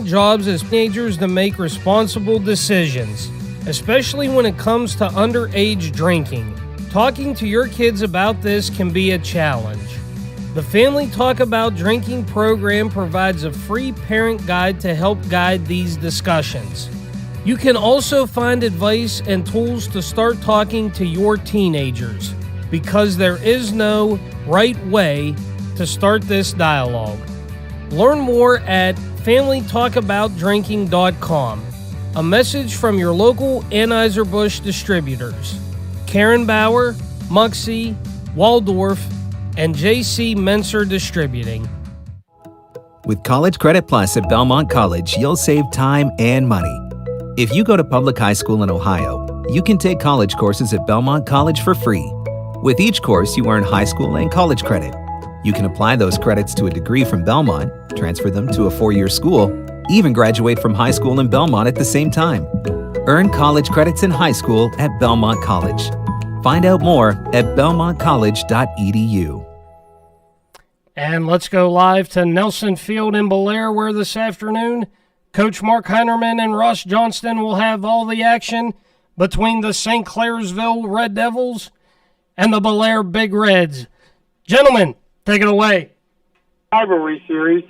Jobs as teenagers to make responsible decisions, especially when it comes to underage drinking. Talking to your kids about this can be a challenge. The Family Talk About Drinking program provides a free parent guide to help guide these discussions. You can also find advice and tools to start talking to your teenagers, because there is no right way to start this dialogue. Learn more at FamilyTalkAboutDrinking.com. A message from your local Anheuser-Busch distributors: Karen Bauer, Muxie, Waldorf, and J.C. Menser Distributing. With College Credit Plus at Belmont College, you'll save time and money. If you go to public high school in Ohio, you can take college courses at Belmont College for free. With each course, you earn high school and college credit. You can apply those credits to a degree from Belmont, transfer them to a four-year school, even graduate from high school in Belmont at the same time. Earn college credits in high school at Belmont College. Find out more at belmontcollege.edu. And let's go live to Nelson Field in Belair, where this afternoon Coach Mark Heinerman and Ross Johnston will have all the action between the St. Clairsville Red Devils and the Belair Big Reds. Gentlemen, take it away. Rivalry series.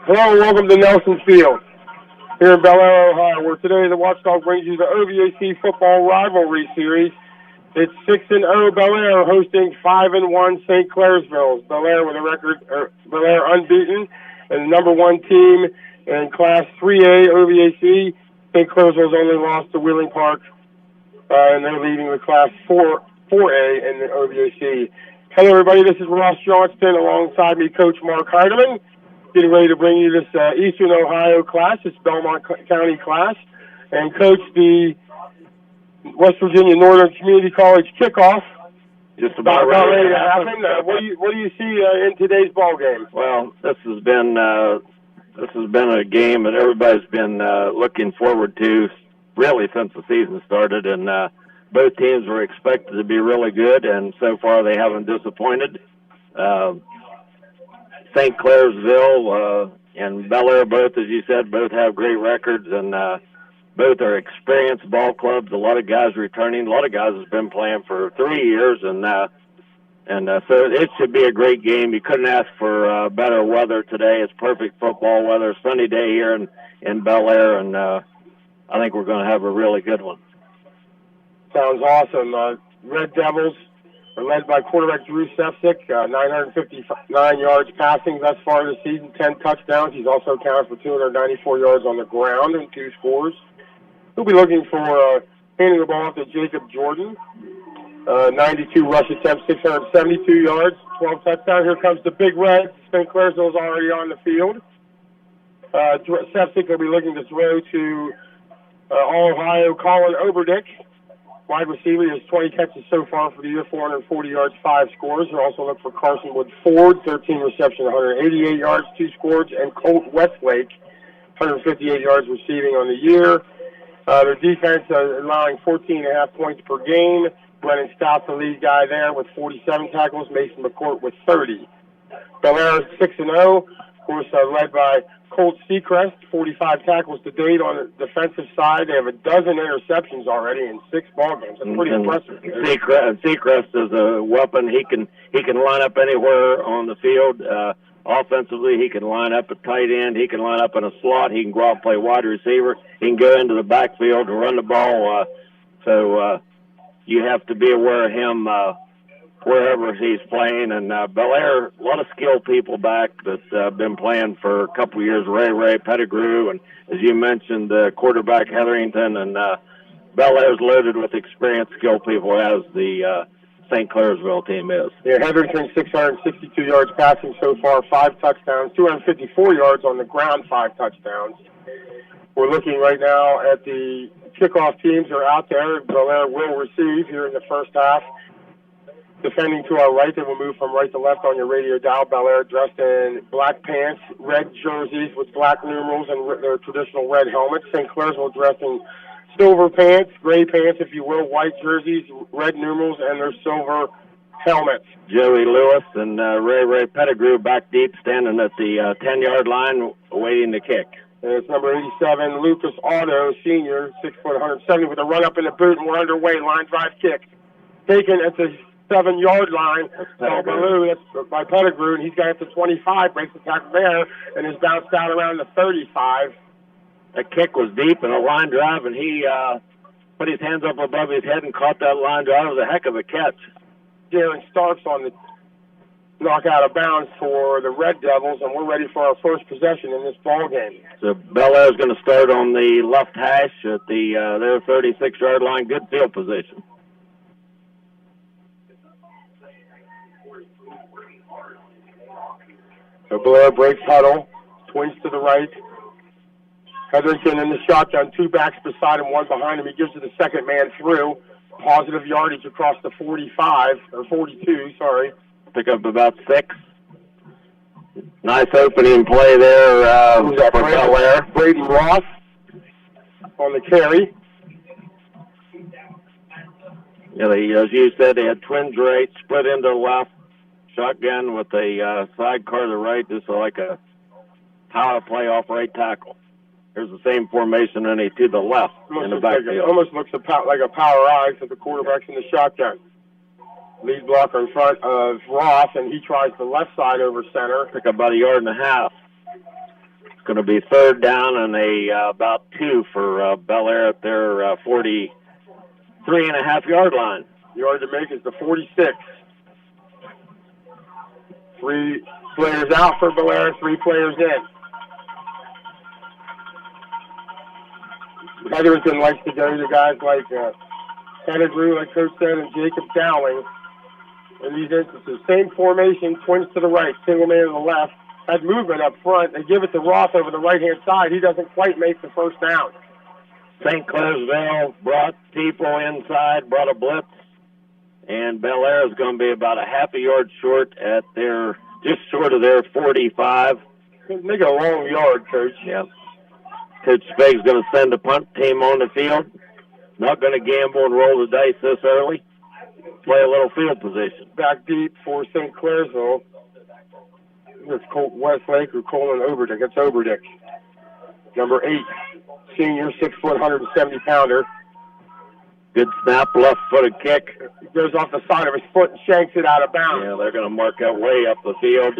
Hello and welcome to Nelson Field here in Bel Air, Ohio, where today the Watchdog brings you the OVAC football rivalry series. It's 6-0 Bel Air hosting 5-1 St. Clairsville. Bel Air with a record, Bel Air unbeaten, and the number one team in Class 3A OVAC. St. Clairsville's only lost to Wheeling Park, and they're leading the Class 4A in the OVAC. Hello, everybody. This is Ross Johnston alongside me, Coach Mark Heidemann, getting ready to bring you this Eastern Ohio class, this Belmont County class, and coach the West Virginia Northern Community College kickoff. Just about ready to happen. What do you see in today's ball game? Well, this has been a game that everybody's been looking forward to really since the season started, and both teams were expected to be really good, and so far they haven't disappointed. St. Clairsville and Bel Air, both, as you said, both have great records, and both are experienced ball clubs. A lot of guys returning. A lot of guys have been playing for 3 years, and so it should be a great game. You couldn't ask for better weather today. It's perfect football weather. Sunny day here in Bel Air, and I think we're going to have a really good one. Sounds awesome. Red Devils are led by quarterback Drew Sefcik, 959 yards passing thus far this season, 10 touchdowns. He's also accounted for 294 yards on the ground and 2 scores. He'll be looking for handing the ball off to Jacob Jordan. 92 rush attempts, 672 yards, 12 touchdowns. Here comes the Big Red. St. Clairsville's already on the field. Sefcik will be looking to throw to All-Ohio Colin Oberdick. Wide receiver. He has 20 catches so far for the year, 440 yards, 5 scores. He'll also look for Carson Wood Ford, 13 reception, 188 yards, 2 scores, and Colt Westlake, 158 yards receiving on the year. Their defense allowing 14.5 points per game. Brennan Stout, the lead guy there, with 47 tackles. Mason McCourt with 30. Bel Air is 6-0, of course, led by Colt Seacrest, 45 tackles to date on the defensive side. They have a dozen interceptions already in 6 ball games. That's pretty impressive. Seacrest is a weapon. He can line up anywhere on the field. Offensively, he can line up at tight end. He can line up in a slot. He can go out and play wide receiver. He can go into the backfield and run the ball. So you have to be aware of him wherever he's playing. And Bel Air, a lot of skilled people back that have been playing for a couple of years. Ray Pettigrew, and as you mentioned, quarterback Hetherington. And Bel Air's loaded with experienced, skilled people, as the St. Clairsville team is. Yeah, Hetherington, 662 yards passing so far, 5 touchdowns, 254 yards on the ground, 5 touchdowns. We're looking right now at the kickoff teams are out there. Bel Air will receive here in the first half. Defending to our right, they will move from right to left on your radio dial. Bel Air dressed in black pants, red jerseys with black numerals and their traditional red helmets. St. Clairsville dressed in silver pants, gray pants, if you will, white jerseys, red numerals, and their silver helmets. Joey Lewis and Ray Pettigrew back deep, standing at the 10-yard line, awaiting the kick. And it's number 87, Lucas Otto, senior, 6 foot 170, with a run up in the boot, and we're underway. Line drive kick. Taken at the 7-yard line. That's by Pettigrew, and he's got it to 25, breaks the tackle there, and is bounced out around the 35. That kick was deep in a line drive, and he put his hands up above his head and caught that line drive. It was a heck of a catch. Darren Starks on the knock out of bounds for the Red Devils, and we're ready for our first possession in this ball game. So Bel Air is going to start on the left hash at their 36-yard line. Good field position. So Blair breaks huddle, twins to the right. Hetherington in the shotgun, 2 backs beside him, 1 behind him. He gives it the second man through. Positive yardage across the 45, or 42, sorry. Pick up about 6. Nice opening play there for Bel Air. Brady Ross on the carry. Yeah, as you said, they had twins right, split into the left. Shotgun with a sidecar to the right, just like a power play off right tackle. There's the same formation only to the left in the backfield. Almost looks like a power eye to the quarterback's in the shotgun. Lead blocker in front of Ross, and he tries the left side over center. Pick up about 1.5 yards. It's going to be 3rd down and about 2 for Bel Air at their 43.5-yard line. Yard to make is the 46. 3 players out for Bel Air, 3 players in. Hetherington likes to go to guys like Pettigrew, like Coach said, and Jacob Dowling. In these instances, same formation, twins to the right, single man to the left. Has movement up front. They give it to Ross over the right-hand side. He doesn't quite make the first down. St. Clairsville brought people inside, brought a blitz, and Bel Air is going to be about 0.5 yard short at just short of their 45. Make a long yard, Coach. Yeah. Coach Spagg's going to send the punt team on the field. Not going to gamble and roll the dice this early. Play a little field position. Back deep for St. Clairsville. It's Westlake or Colin Oberdick. It's Oberdick. Number 8, senior, 6 foot, 170-pounder. Good snap, left-footed kick. He goes off the side of his foot and shanks it out of bounds. Yeah, they're going to mark that way up the field.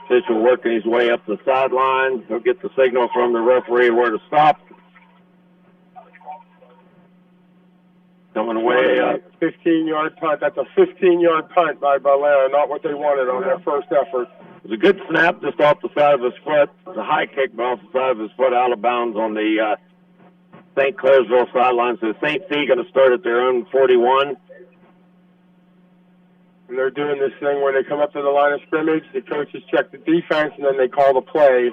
Official working his way up the sideline. He'll get the signal from the referee where to stop. Coming away. 15-yard punt. That's a 15-yard punt by Bel Air, not what they wanted on their first effort. It was a good snap just off the side of his foot. It was a high kick, but off the side of his foot, out of bounds on the St. Clairsville sideline. So St. C going to start at their own 41. And they're doing this thing where they come up to the line of scrimmage, the coaches check the defense, and then they call the play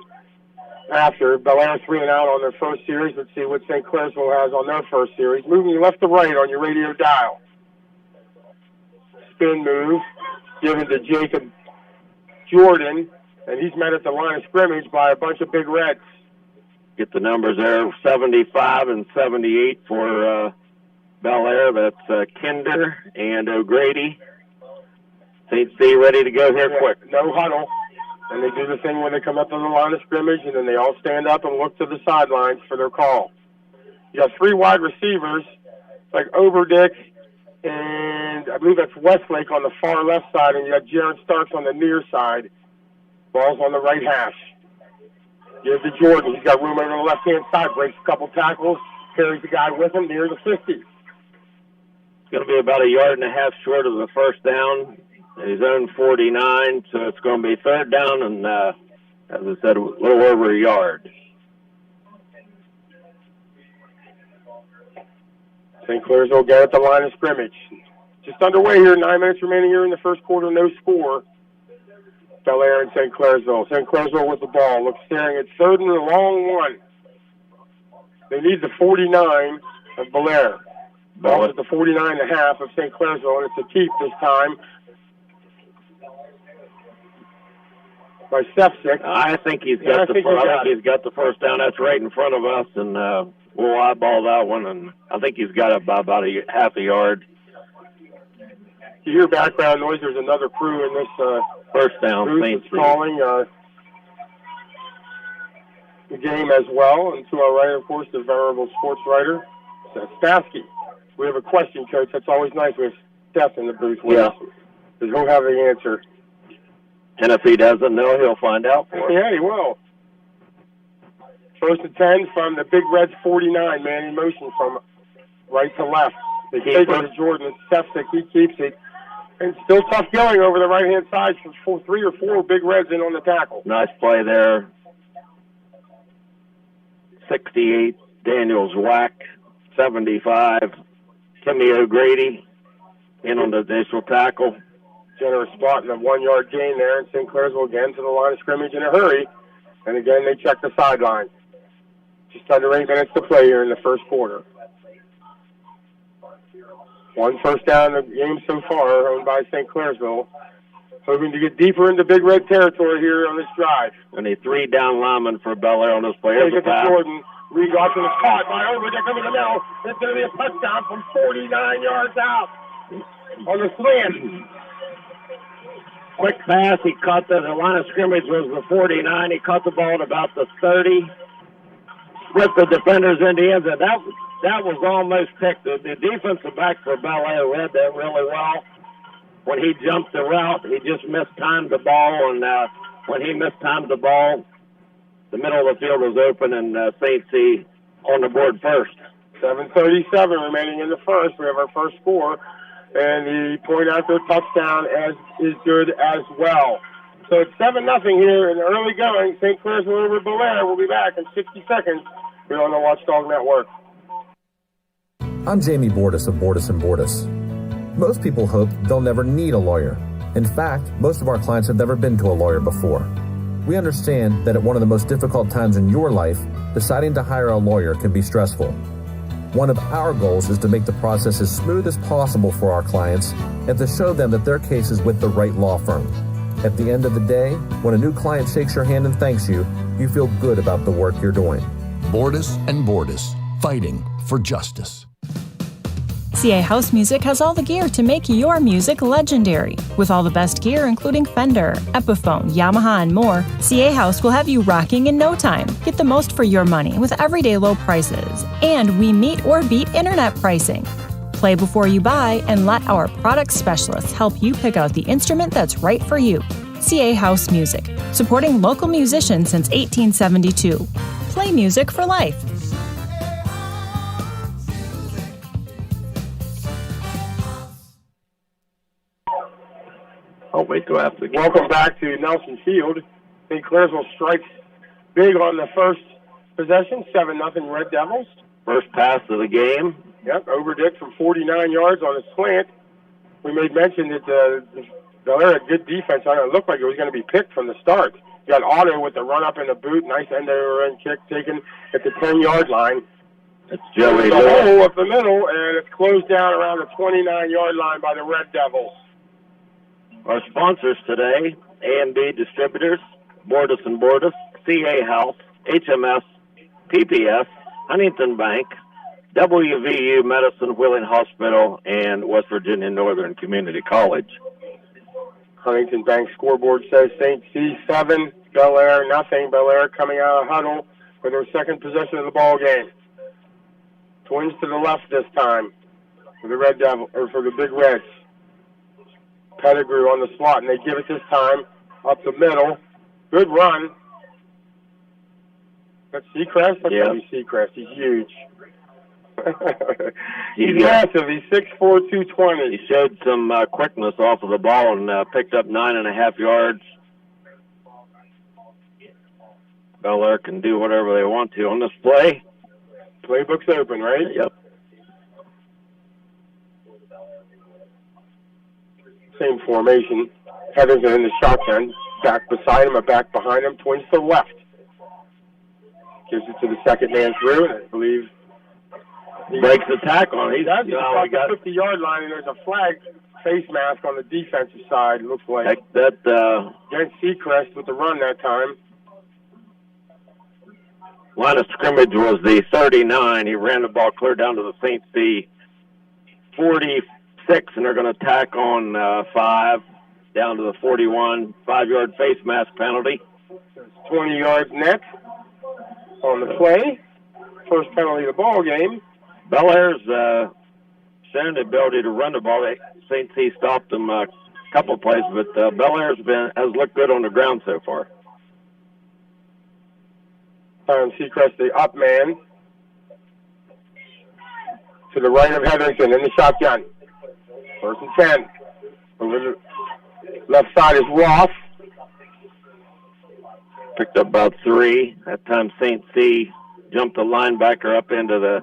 after. Bel Air 3 and out on their first series. Let's see what St. Clairsville has on their first series. Moving left to right on your radio dial. Spin move given to Jacob Jordan, and he's met at the line of scrimmage by a bunch of big Reds. Get the numbers there, 75 and 78 for Bel Air. That's Kinder and O'Grady. St. C ready to go here quick. No huddle. And they do the thing when they come up to the line of scrimmage, and then they all stand up and look to the sidelines for their call. You got 3 wide receivers, like Oberdick, and I believe that's Westlake on the far left side, and you got Jaron Starks on the near side. Ball's on the right hash. Give to Jordan. He's got room over the left-hand side. Breaks a couple tackles. Carries the guy with him near the 50. It's going to be about 1.5 yards short of the first down. His own 49, so it's going to be 3rd down and, as I said, a little over 1 yard. St. Clairsville get at the line of scrimmage. Just underway here, 9 minutes remaining here in the first quarter, no score. Bel Air and St. Clairsville. St. Clairsville with the ball. Looks staring at 3rd and a long one. They need the 49 of Bel Air. Ball at the 49.5 of St. Clairsville, and it's a keep this time. By Stefsik. I think he's got he's got the first down. That's right in front of us, and we'll eyeball that one. And I think he's got it by about 0.5 yard. you hear background noise, there's another crew in this first down booth Saint that's calling the game as well. And to our right, of course, the venerable sports writer, Stasky. We have a question, Coach. That's always nice. We have Steph in the booth with us. Because he'll have the answer. And if he doesn't know, he'll find out for us. Yeah, he will. First and 10 from the Big Reds 49, man in motion from right to left. They take it to Jordan. Stefsik, he keeps it. And still tough going over the right-hand side for 3 or 4 Big Reds in on the tackle. Nice play there. 68, Daniels whack. 75, Timmy O'Grady in on the initial tackle. Generous spot and a 1-yard gain there, and St. Clair's will again to the line of scrimmage in a hurry. And again, they check the sideline. Just under 8 minutes to play here in the first quarter. 1 first down in the game so far, owned by St. Clairsville. Hoping to get deeper into Big Red territory here on this drive. And a 3-down lineman for Bel Air on this play. Take it to Jordan. Reed Watson is caught by Overdick over the middle. It's going to be a touchdown from 49 yards out on the slant. Quick pass. He caught the line of scrimmage was the 49. He caught the ball at about the 30. With the defenders in the end zone. That was almost picked. The defensive back for Bel Air read that really well. When he jumped the route, he just mistimed the ball, and when he mistimed the ball, the middle of the field was open, and St. C on the board first. 7:37 remaining in the first. We have our first score, and the point after touchdown is good as well. So it's 7-0 here in the early going. St. Clair's over Bel Air. We'll be back in 60 seconds here on the Watchdog Network. I'm Jamie Bordas of Bordas & Bordas. Most people hope they'll never need a lawyer. In fact, most of our clients have never been to a lawyer before. We understand that at one of the most difficult times in your life, deciding to hire a lawyer can be stressful. One of our goals is to make the process as smooth as possible for our clients and to show them that their case is with the right law firm. At the end of the day, when a new client shakes your hand and thanks you, you feel good about the work you're doing. Bordas & Bordas, fighting for justice. CA House Music has all the gear to make your music legendary. With all the best gear, including Fender, Epiphone, Yamaha, and more, CA House will have you rocking in no time. Get the most for your money with everyday low prices. And we meet or beat internet pricing. Play before you buy and let our product specialists help you pick out the instrument that's right for you. CA House Music, supporting local musicians since 1872. Play music for life. I'll wait till after the game. Welcome back to Nelson Field. St. Clairsville strikes big on the first possession, 7-0 Red Devils. First pass of the game. Yep, Overdick from 49 yards on a slant. We made mention that Bel Air had good defense. It looked like it was going to be picked from the start. You got Otto with the run up in the boot, nice end-over-end kick taken at the 10-yard line. It's Joey the Lewis. hole up the middle, and it's closed down around the 29-yard line by the Red Devils. Our sponsors today, A&B Distributors, Bordas & Bordas, CA House, HMS, PPS, Huntington Bank, WVU Medicine Wheeling Hospital, and West Virginia Northern Community College. Huntington Bank scoreboard says St. C 7, Bel Air nothing. Bel Air coming out of huddle for their second possession of the ball game. Twins to the left this time for the Red Devil or for the Big Reds. Pettigrew on the slot, and they give it this time up the middle. Good run. That's Seacrest? That's gotta be Seacrest. He's huge. He's massive. He's 6'4", 220. He showed some quickness off of the ball and picked up 9.5 yards. Bel Air can do whatever they want to on this play. Playbook's open, right? Yep. Same formation. Heathers in the shotgun. Back beside him, a back behind him. Twins to the left. Gives it to the second man through, and I believe he breaks the tackle. He does. He's across the 50-yard line, and there's a flag face mask on the defensive side, looks like. Against Seacrest with the run that time. Line of scrimmage was the 39. He ran the ball clear down to the St. C 45 6, and they're going to tack on 5 down to the 41, 5-yard face mask penalty. 20 yards net on the play. First penalty of the ball game. Bel Air's shown the ability to run the ball. St. C stopped them a couple of plays, but Bel Air's has looked good on the ground so far. Seacrest, the up man. To the right of Hetherington in the shotgun. First and 10. Over the left side is Ross. Picked up about 3. That time St. C jumped the linebacker up into the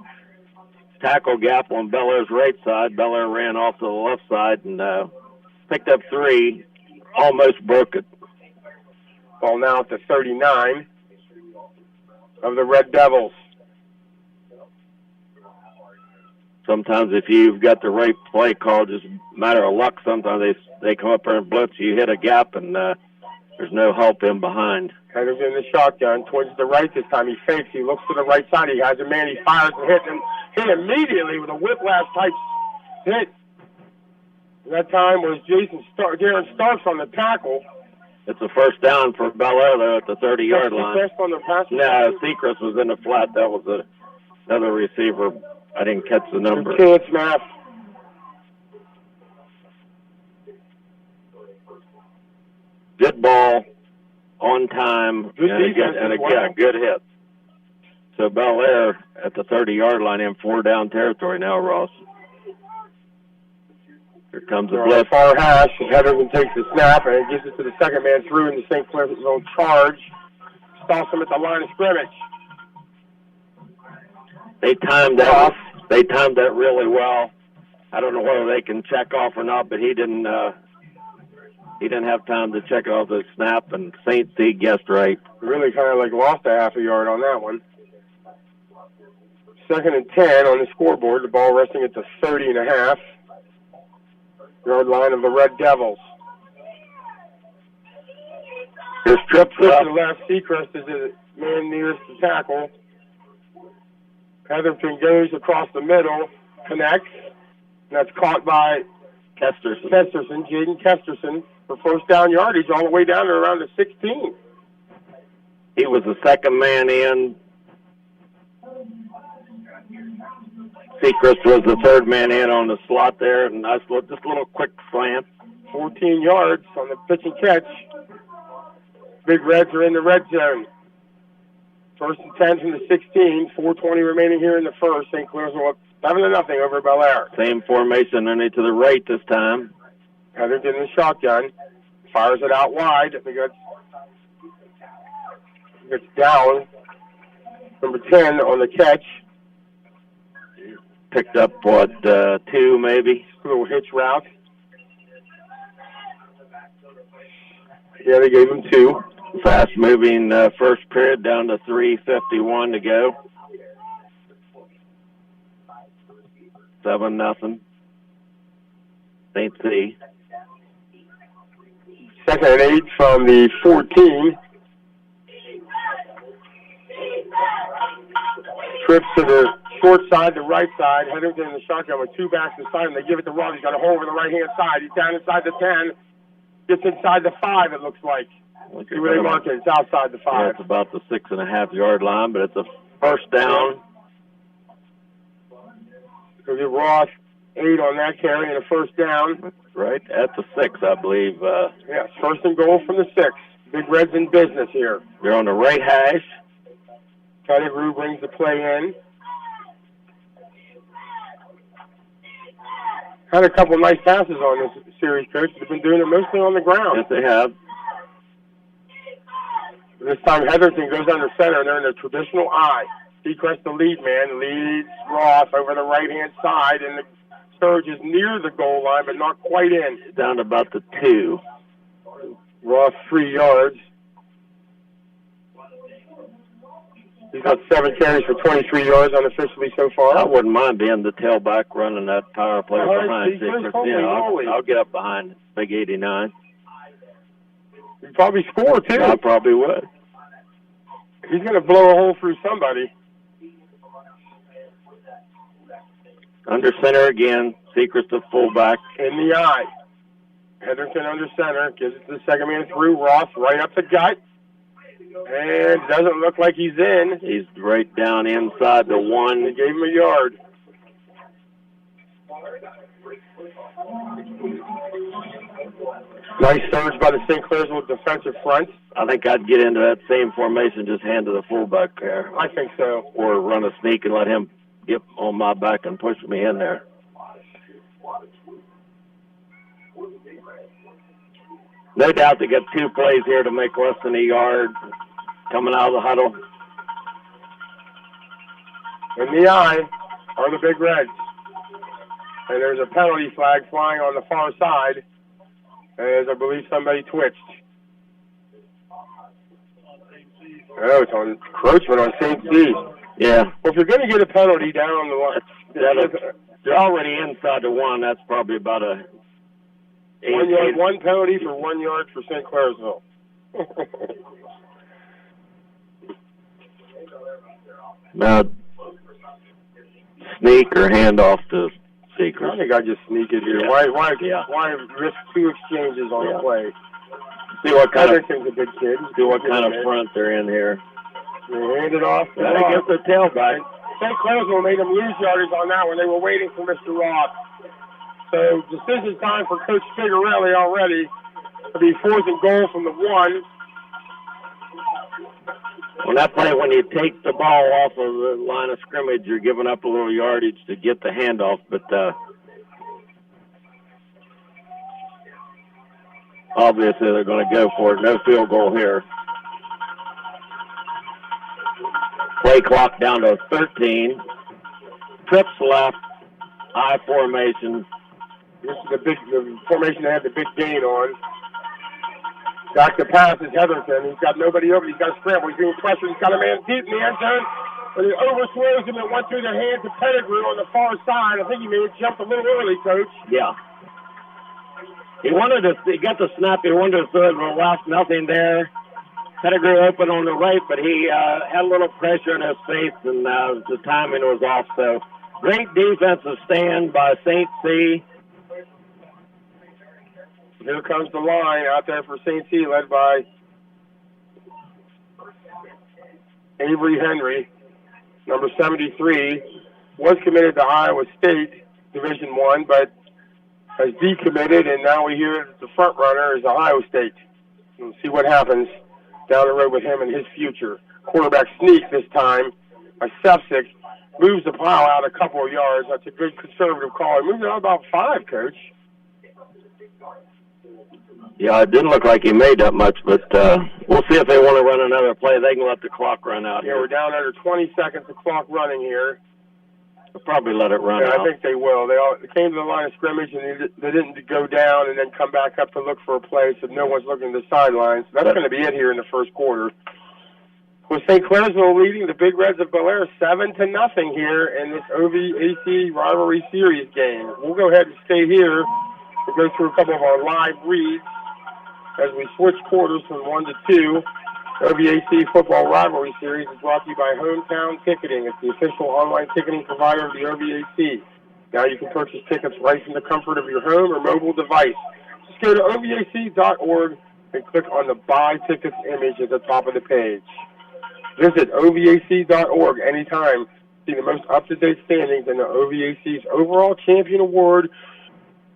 tackle gap on Bel Air's right side. Bel Air ran off to the left side and picked up 3. Almost broke it. Ball now at the 39 of the Red Devils. Sometimes if you've got the right play call, just a matter of luck. Sometimes they come up there and blitz. You hit a gap, and there's no help in behind. Headers in the shotgun towards the right this time. He fakes. He looks to the right side. He has a man. He fires and hits him. Hit immediately with a whiplash-type hit. That time was Darren Starks on the tackle. It's a first down for Bel Air, though, at the 30-yard line. On the pass. No, Seacrest was in the flat. That was another receiver. I didn't catch the number. Chance, Matt. Good ball, on time, good good hit. So Bel Air at the 30-yard line in 4-down territory now, Ross. Here comes the blitz. Far hash. Hetherington takes the snap and gives it to the second man through in the St. Clair's own charge. Stops him at the line of scrimmage. They timed that. They timed that really well. I don't know whether they can check off or not, but he didn't have time to check off the snap, and St. C guessed right. Really kind of like lost a half a yard on that one. 2nd and 10 on the scoreboard. The ball resting at the 30.5-yard line of the Red Devils. Here's Trips to the left. Seacrest is the man nearest the tackle. Hetherington goes across the middle, connects, and that's caught by Kesterson. Jaden Kesterson, for first down yardage all the way down to around the 16. He was the second man in. Seacrest was the third man in on the slot there, and just a little quick slant. 14 yards on the pitch and catch. Big Reds are in the red zone. First and 10 from the 16. 4:20 remaining here in the first. St. Clair's up 7-0 over Bel Air. Same formation, only to the right this time. Hetherington in the shotgun. Fires it out wide. I think that's down. Number 10 on the catch. Picked up, 2 maybe? A little hitch route. Yeah, they gave him 2. Fast-moving first period down to 3:51 to go. 7-0. St. C. 2nd and 8 from the 14. Trips to the short side, the right side. Hetherington in the shotgun with 2 backs inside him. They give it to Ross. He's got a hole over the right-hand side. He's down inside the 10. Gets inside the 5, it looks like. See where they mark it. It's outside the 5. Yeah, it's about the 6.5-yard line, but it's a first down. So give Ross 8 on that carry and a first down. Right at the 6, I believe. Yes, first and goal from the 6. Big Reds in business here. They're on the right hash. Pettigrew brings the play in. Had a couple nice passes on this series, Coach. They've been doing it mostly on the ground. Yes, they have. This time Hetherington goes under center, and they're in the traditional I. Seacrest, the lead man, leads Ross over the right-hand side, and the surge is near the goal line, but not quite in. Down to about the 2. Ross 3 yards. He's got 7 carries for 23 yards unofficially so far. I wouldn't mind being the tailback running that power play behind Seacrest. Yeah, I'll get up behind Big 89. You'd probably score, too. I probably would. He's going to blow a hole through somebody. Under center again. Secrets of fullback. In the eye. Hetherington under center. Gives it to the second man through. Ross right up the gut. And doesn't look like he's in. He's right down inside the one. They gave him a yard. Nice surge by the St. Clairsville defensive front. I think I'd get into that same formation, just hand to the fullback there. I think so. Or run a sneak and let him get on my back and push me in there. No doubt they got 2 plays here to make less than a yard coming out of the huddle. In the eye are the Big Reds. And there's a penalty flag flying on the far side, as I believe somebody twitched. Oh, it's on encroachment on St. C. Yeah. Well, if you're going to get a penalty down on the line, they're already inside the one. That's probably about a 1 yard, 1 penalty for 1 yard for St. Clairsville. Now, sneak or hand off to Secret. I think I just sneak it here. Yeah. Why risk 2 exchanges on a play? See what kind of a big kid. See what kind of front they're in here. They hand it off. Gotta get the tailback. St. Clairsville made them lose yardage on that when they were waiting for Mr. Ross. So decision time for Coach Figarelli already. It'll be 4th and goal from the 1. On that play, when you take the ball off of the line of scrimmage, you're giving up a little yardage to get the handoff, but obviously they're going to go for it. No field goal here. Play clock down to 13. Trips left. I formation. This is the formation that had the big gain on. Back to pass is Hetherington. He's got nobody over. He's got to scramble. He's doing pressure. He's got a man deep in the end zone. But he overthrows him and went through the hands of Pettigrew on the far side. I think he may have jumped a little early, Coach. Yeah. He got the snap. He wanted to throw it to the left. Nothing there. Pettigrew open on the right, but he had a little pressure in his face, and the timing was off. So great defensive stand by St. C. Here comes the line out there for St. C, led by Avery Henry, number 73. Was committed to Iowa State, Division I, but has decommitted, and now we hear that the front runner is Ohio State. We'll see what happens down the road with him and his future. Quarterback sneak this time by Sefcik. Moves the pile out a couple of yards. That's a good conservative call. He moved it out about 5, Coach. Yeah, it didn't look like he made that much, but we'll see if they want to run another play. They can let the clock run out here. We're down under 20 seconds of clock running here. They'll probably let it run out. I think they will. They came to the line of scrimmage, and they didn't go down and then come back up to look for a play, so no one's looking at the sidelines. So that's going to be it here in the first quarter. With St. Clairsville leading the Big Reds of Bel Air 7-0 here in this OVAC rivalry series game. We'll go ahead and stay here to go through a couple of our live reads as we switch quarters from 1 to 2. OVAC Football Rivalry Series is brought to you by Hometown Ticketing. It's the official online ticketing provider of the OVAC. Now you can purchase tickets right from the comfort of your home or mobile device. Just go to OVAC.org and click on the Buy Tickets image at the top of the page. Visit OVAC.org anytime to see the most up-to-date standings in the OVAC's Overall Champion Award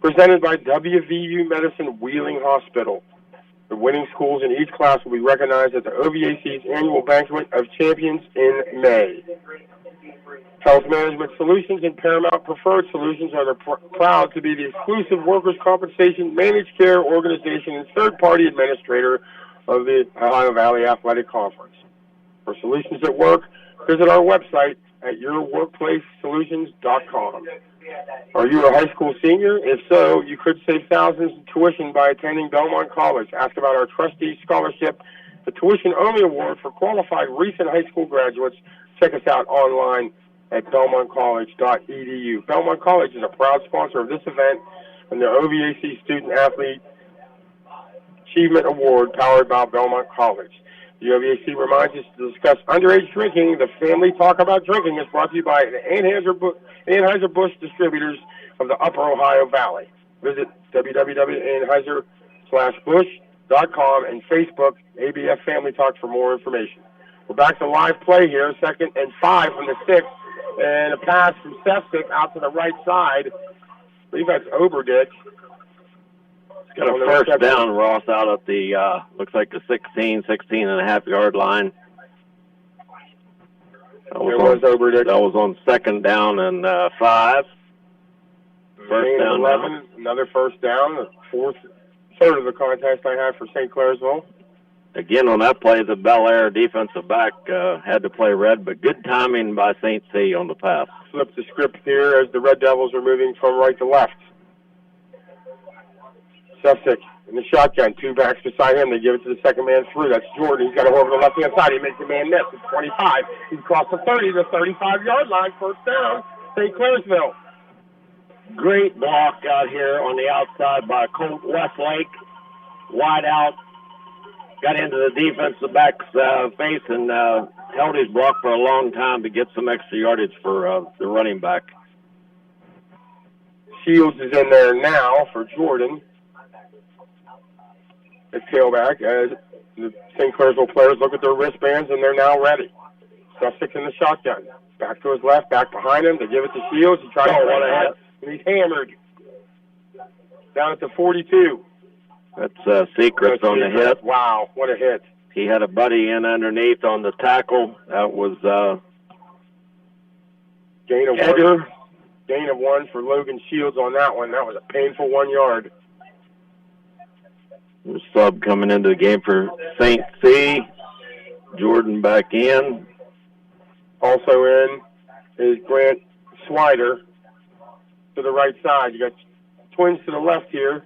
presented by WVU Medicine Wheeling Hospital. The winning schools in each class will be recognized at the OVAC's annual Banquet of Champions in May. Health Management Solutions and Paramount Preferred Solutions are proud to be the exclusive workers' compensation managed care organization and third-party administrator of the Ohio Valley Athletic Conference. For solutions at work, visit our website at yourworkplacesolutions.com. Are you a high school senior? If so, you could save thousands in tuition by attending Belmont College. Ask about our Trustee Scholarship, the tuition-only award for qualified recent high school graduates. Check us out online at belmontcollege.edu. Belmont College is a proud sponsor of this event and the OVAC Student Athlete Achievement Award powered by Belmont College. The OVAC reminds us to discuss underage drinking. The Family Talk About Drinking is brought to you by the Anheuser-Busch Distributors, of the Upper Ohio Valley. Visit www.anheuser/busch.com and Facebook ABF Family Talk for more information. We're back to live play here, 2nd and 5 from the 6, and a pass from Sefcik out to the right side. I believe that's Oberdick. It's got a first down, Ross, out at the, looks like the 16.5 yard line. That was on 2nd down and 5. First down 11, now. Another first down, the third of the contest I have for St. Clairsville. Again, on that play, the Bel Air defensive back had to play red, but good timing by St. C on the pass. Flip the script here as the Red Devils are moving from right to left. Sefcik in the shotgun, 2 backs beside him. They give it to the second man through. That's Jordan. He's got to hold over the left-hand side. He makes the man miss. It's 25. He's crossed the 30 to 35-yard line. First down, St. Clairsville. Great block out here on the outside by Colt Westlake. Wide out. Got into the defensive back's face and held his block for a long time to get some extra yardage for the running back. Shields is in there now for Jordan. The tailback as the St. Clairsville players look at their wristbands and they're now ready. Sefcik in the shotgun. Back to his left, back behind him. They give it to Shields. He tries to run ahead, and he's hammered. Down at the 42. That's Secrets on the hit. Wow, what a hit. He had a buddy in underneath on the tackle. That was gain of 1 for Logan Shields on that one. That was a painful 1 yard. Sub coming into the game for St. C. Jordan back in. Also in is Grant Swider to the right side. You got twins to the left here,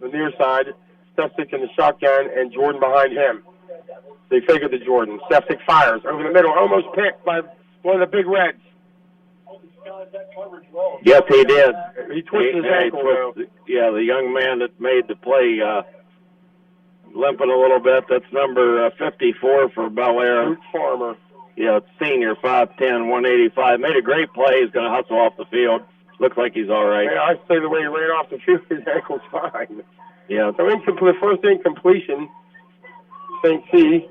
the near side. Sefcik in the shotgun and Jordan behind him. They fake it to Jordan. Sefcik fires over the middle, almost picked by one of the big Reds. Yes, he did. He twisted his ankle. Yeah, the young man that made the play limping a little bit. That's number 54 for Bel Air. Luke Farmer. Yeah, senior, 5'10", 185. Made a great play. He's going to hustle off the field. Looks like he's all right. Yeah, I'd say the way he ran off the field, his ankle's fine. Yeah. So the first incompletion, St. C.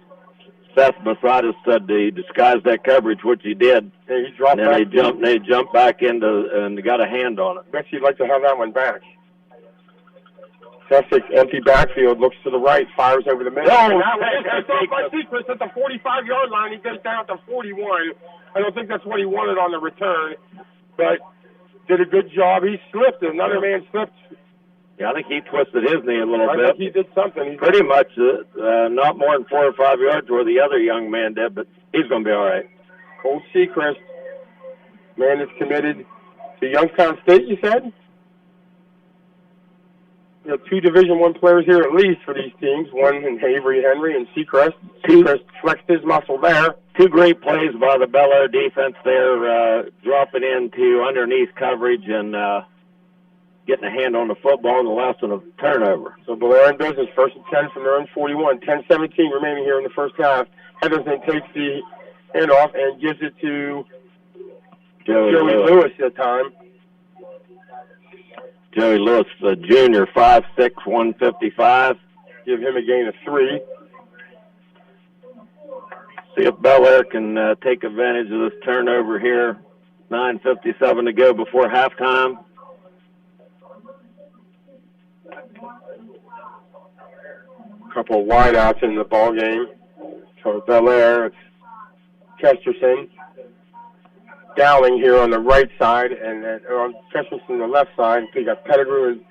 Seth beside us said he disguised that coverage, which he did. Yeah, he dropped and then they jumped back into and got a hand on it. Bet you'd like to have that one back. Sefcik, empty backfield, looks to the right, fires over the middle. Oh, that's off by Secrets at the 45-yard line. He goes down to 41. I don't think that's what he wanted on the return, but did a good job. He slipped. Another man slipped. Yeah, I think he twisted his knee a little bit. I think he did something. Pretty much not more than 4 or 5 yards where the other young man did, but he's going to be all right. Colt Sechrist, man is committed to Youngstown State, you said? You know, 2 Division I players here at least for these teams. One in Avery Henry and Sechrist. Sechrist flexed his muscle there. 2 great plays by the Bel Air defense there, dropping into underneath coverage and getting a hand on the football and the last one a turnover. So Bel Air in business, 1st and 10 from their own 41. 10-17 remaining here in the first half. Henderson takes the handoff and gives it to Joey Lewis at the time. Joey Lewis, the junior, 5'6", 155. Give him a gain of 3. See if Bel Air can take advantage of this turnover here. 9:57 to go before halftime. A couple of wideouts in the ball game. So Bel Air, it's Chesterton. Dowling here on the right side, and on Chesterton on the left side. So you got Pettigrew and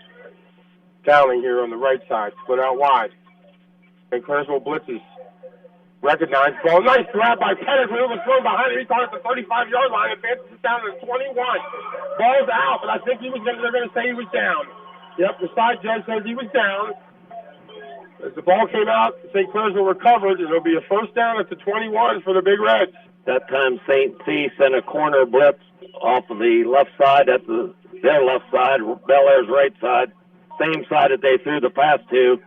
Dowling here on the right side, split out wide. And Clairsville blitzes. Recognized ball. Nice grab by Pettigrew. Was thrown behind him. He caught it at the 35-yard line. Advances it down to the 21. Ball's out, but I think they're going to say he was down. Yep, the side judge says he was down. As the ball came out, St. Clairsville recovered, and it'll be a first down at the 21 for the Big Reds. That time, St. C sent a corner blitz off of the left side. That's their left side, Bel Air's right side. Same side that they threw the pass to.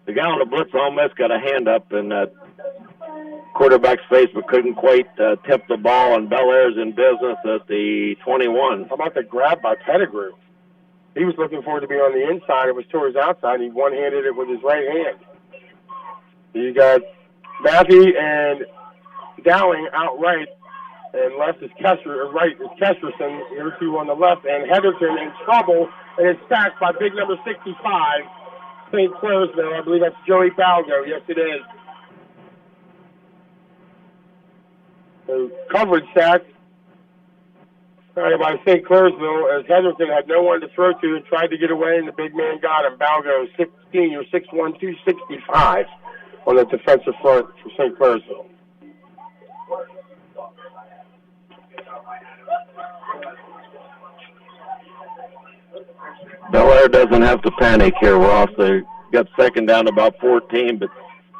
The guy on the blitz almost got a hand up in that quarterback's face, but couldn't quite tip the ball, and Bel Air's in business at the 21. How about the grab by Pettigrew? He was looking for it to be on the inside. It was towards outside. He one-handed it with his right hand. You got Matthew and Dowling out right, and left is right is Kesterson. Here two on the left, and Heatherton in trouble, and it's sacked by big number 65, St. Clairsville. I believe that's Joey Balgo. Yes, it is. So coverage sack by St. Clairsville, as Heatherton had no one to throw to and tried to get away, and the big man got him. Balgo, 16 or 6'1", 265 on the defensive front for St. Clairsville. Bel Air doesn't have to panic here, Ross. They got second down about 14, but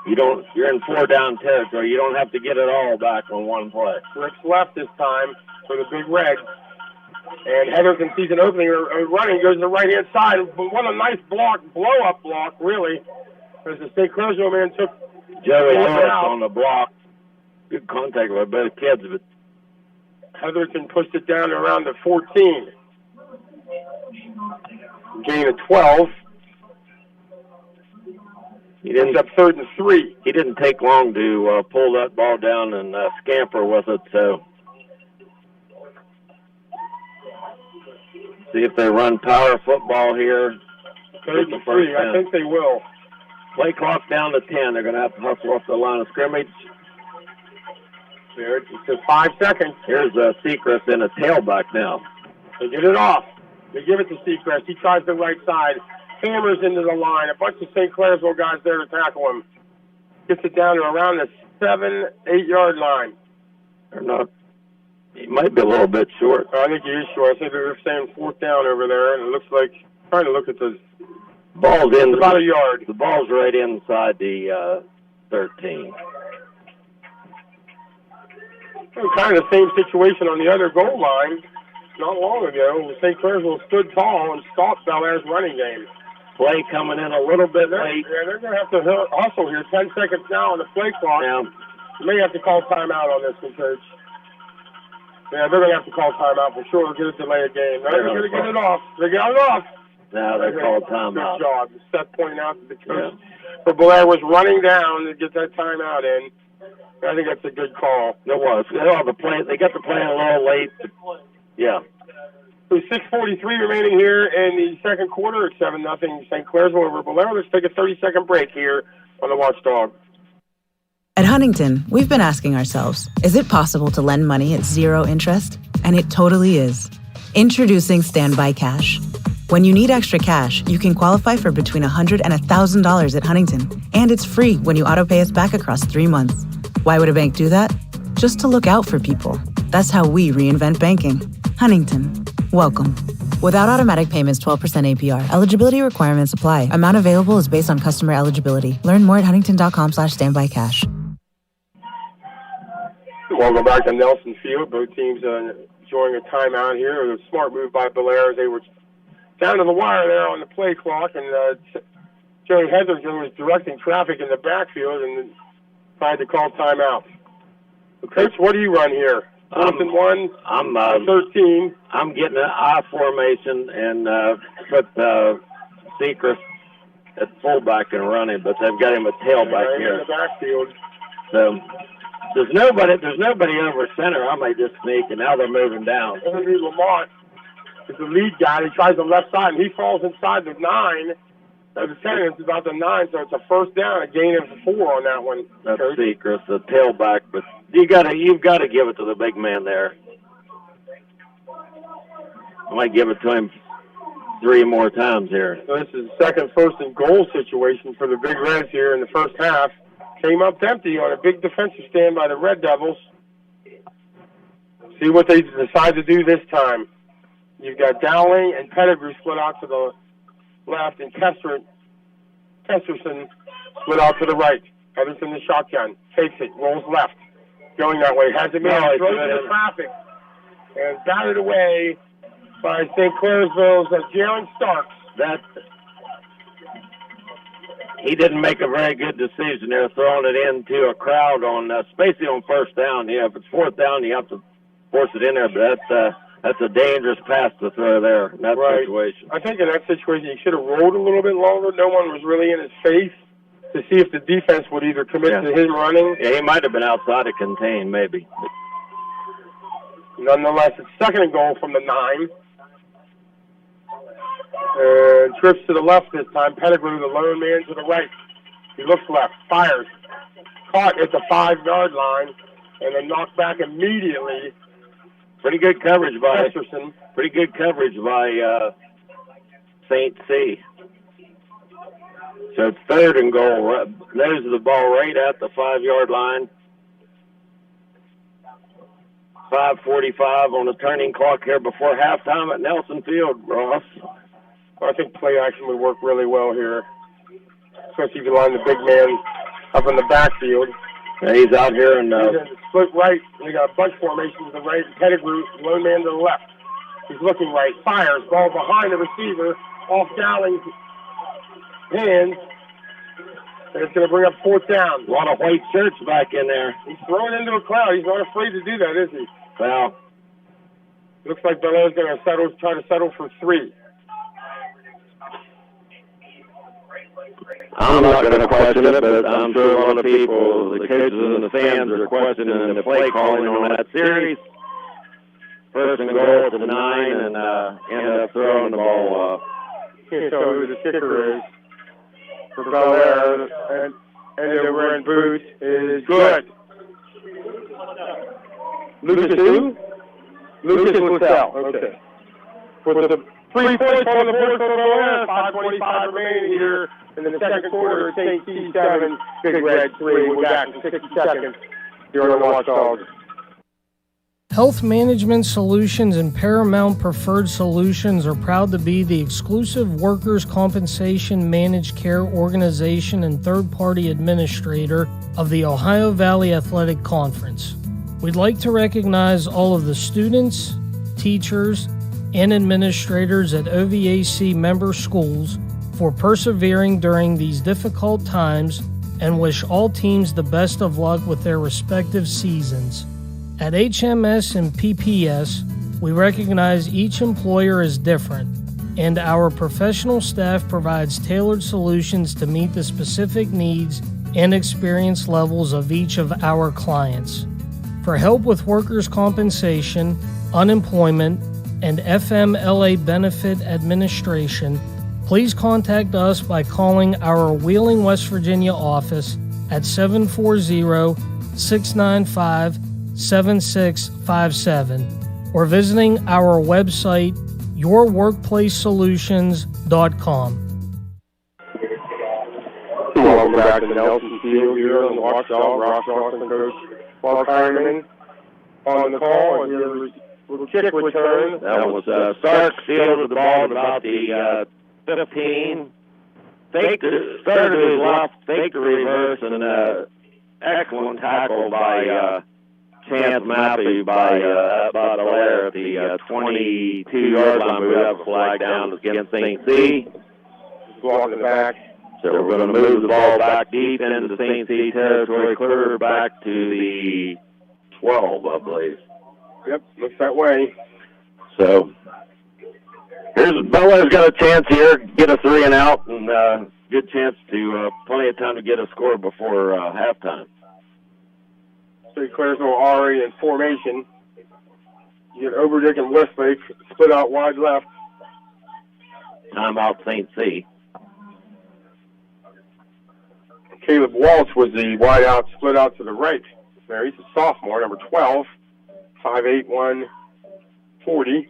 you're in 4-down territory. You don't have to get it all back on one play. Rick's left this time for the Big Reds. And Heatherton sees an opening running, goes to the right-hand side. But what a nice blow-up block, really. As the St. Clairsville man took Joey Lewis on the block. Good contact with both kids, but Heatherton pushed it down to around the 14. Gain of 12. He ends up 3rd and 3. He didn't take long to pull that ball down and scamper with it, so see if they run power football here. 3rd and 3, I think they will. Play clock down to 10. They're going to have to hustle off the line of scrimmage. There, it's just 5 seconds. Here's Sechrist in a tailback now. They get it off. They give it to Sechrist. He tries the right side. Hammers into the line. A bunch of St. Clairsville guys there to tackle him. Gets it down to around the 7-8 line. They're not. He might be a little bit short. I think he is short. I think they're saying 4th down over there, and it looks like, trying to look at the ball's in about a yard. The ball's right inside the 13. Kind of the same situation on the other goal line not long ago. St. Clairsville stood tall and stopped Bel Air's running game. Play coming in a little bit late. Yeah, they're going to have to hustle here. 10 seconds now on the play clock. Now, you may have to call timeout on this one, Coach. Yeah, they're going to have to call timeout for sure. Get a delayed game. They're going to get it off. They got it off. Now they called timeout. Good job. Seth pointing out that the coach for Bel Air was running down to get that timeout in. I think that's a good call. It was. They got the play a little late. Yeah. There's 6:43 remaining here in the second quarter. It's 7-0 St. Clairsville over Bel Air. Let's take a 30-second break here on the Watchdog. At Huntington, we've been asking ourselves, is it possible to lend money at 0 interest? And it totally is. Introducing Standby Cash. When you need extra cash, you can qualify for between $100 and $1,000 at Huntington. And it's free when you auto pay us back across 3 months. Why would a bank do that? Just to look out for people. That's how we reinvent banking. Huntington. Welcome. Without automatic payments, 12% APR. Eligibility requirements apply. Amount available is based on customer eligibility. Learn more at huntington.com/standbycash. Welcome back to Nelson Field. Both teams enjoying a timeout here. A smart move by Bel Air as they were down to the wire there on the play clock, and Joey Heatherton was directing traffic in the backfield and tried to call timeout. Coach, what do you run here? 4th and 1, I'm 13. I'm getting an I formation and put Sechrist at fullback and running, but they've got him a tailback here. In the backfield. So there's nobody over center. I may just sneak, and now they're moving down. Henry Lamont is the lead guy. He tries the left side, and he falls inside the 9. The 10 is about the 9, so it's a 1st down, a gain of 4 on that one. That's Sechrist, the tailback, but you've got to give it to the big man there. I might give it to him 3 more times here. So this is the second 1st and goal situation for the Big Reds here in the first half. Came up empty on a big defensive stand by the Red Devils. See what they decide to do this time. You've got Dowling and Pettigrew split out to the left, and Kesterson split out to the right. Heatherton the shotgun. Takes it, rolls left. Going that way. Has it made it, throws into traffic. And batted away by St. Clairsville's Jalen Starks. He didn't make a very good decision there, throwing it into a crowd on, especially on 1st down. Yeah, if it's 4th down, you have to force it in there, but That's a dangerous pass to throw there in that situation. I think in that situation he should have rolled a little bit longer. No one was really in his face to see if the defense would either commit to him running. Yeah, he might have been outside of contain, maybe. Nonetheless, it's 2nd and goal from the 9. And trips to the left this time. Pettigrew, the lone man, to the right. He looks left, fires. Caught at the 5-yard line, and then knocked back immediately. Pretty good coverage by Chesterton. Pretty good coverage by St. C. So it's 3rd and goal. Noses the ball right at the 5-yard line. 5:45 on the turning clock here before halftime at Nelson Field, Ross. I think play action would work really well here, especially if you line the big man up in the backfield. Yeah, he's out here and he's in the split right. We got a bunch formation to the right. Pettigrew, lone man to the left. He's looking right. Fires. Ball behind the receiver. Off Dowling's hands. And it's going to bring up 4th down. A lot of white shirts back in there. He's throwing into a crowd. He's not afraid to do that, is he? Well, looks like Bellows going to try to settle for 3. I'm not going to question it, but I'm sure a lot of people, the coaches and the fans, are questioning the play calling on that series. 1st and goal to the 9, and ended up throwing the ball. Can't tell who the kicker is for Belair, and the wearing boots is good. Lucas who? Lucas Littell. Okay. With the 3 points on the board for Belair, 5:25 remaining here in the 2nd quarter. St. C 7, Big Red 3. We're back in 60 seconds here on the Watchdogs. Health Management Solutions and Paramount Preferred Solutions are proud to be the exclusive workers' compensation managed care organization and third-party administrator of the Ohio Valley Athletic Conference. We'd like to recognize all of the students, teachers, and administrators at OVAC member schools for persevering during these difficult times and wish all teams the best of luck with their respective seasons. At HMS and PPS, we recognize each employer is different, and our professional staff provides tailored solutions to meet the specific needs and experience levels of each of our clients. For help with workers' compensation, unemployment, and FMLA benefit administration, please contact us by calling our Wheeling, West Virginia office at 740-695-7657 or visiting our website, yourworkplacesolutions.com. Welcome back to Nelson Field here on the Watchdog. Ross Dawson, Coach Mark Hyman on the call, and your little kick return. That was Stark fielded the ball at about the 15. Started his left, faked the reverse, and excellent tackle by Chance Mappy by Belair at the 22-yard line. We have a flag down against St. C. Blocking the back. So we're going to move the ball back deep into St. C territory, clear back to the 12, I believe. Yep, looks that way. So here's Bella's got a chance here, get a 3 and out, and good chance to plenty of time to get a score before halftime. St. Clairsville already in formation. You get Oberdick and Westlake split out wide left. Timeout St. C. Caleb Walsh was the wide out, split out to the right. There, he's a sophomore, number 12, 5'8", 140.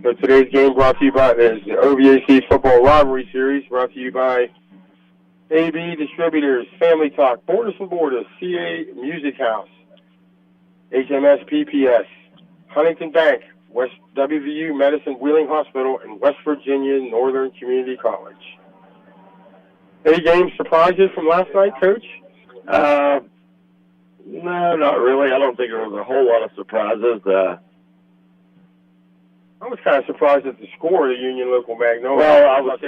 So today's game brought to you by the OVAC Football Rivalry Series, brought to you by AB Distributors, Family Talk, Borders and Borders, CA Music House, HMS PPS, Huntington Bank, West WVU Medicine Wheeling Hospital, and West Virginia Northern Community College. Any game surprises from last night, Coach? No, not really. I don't think there was a whole lot of surprises. I was kind of surprised at the score of the Union Local Magnolia. Well, I was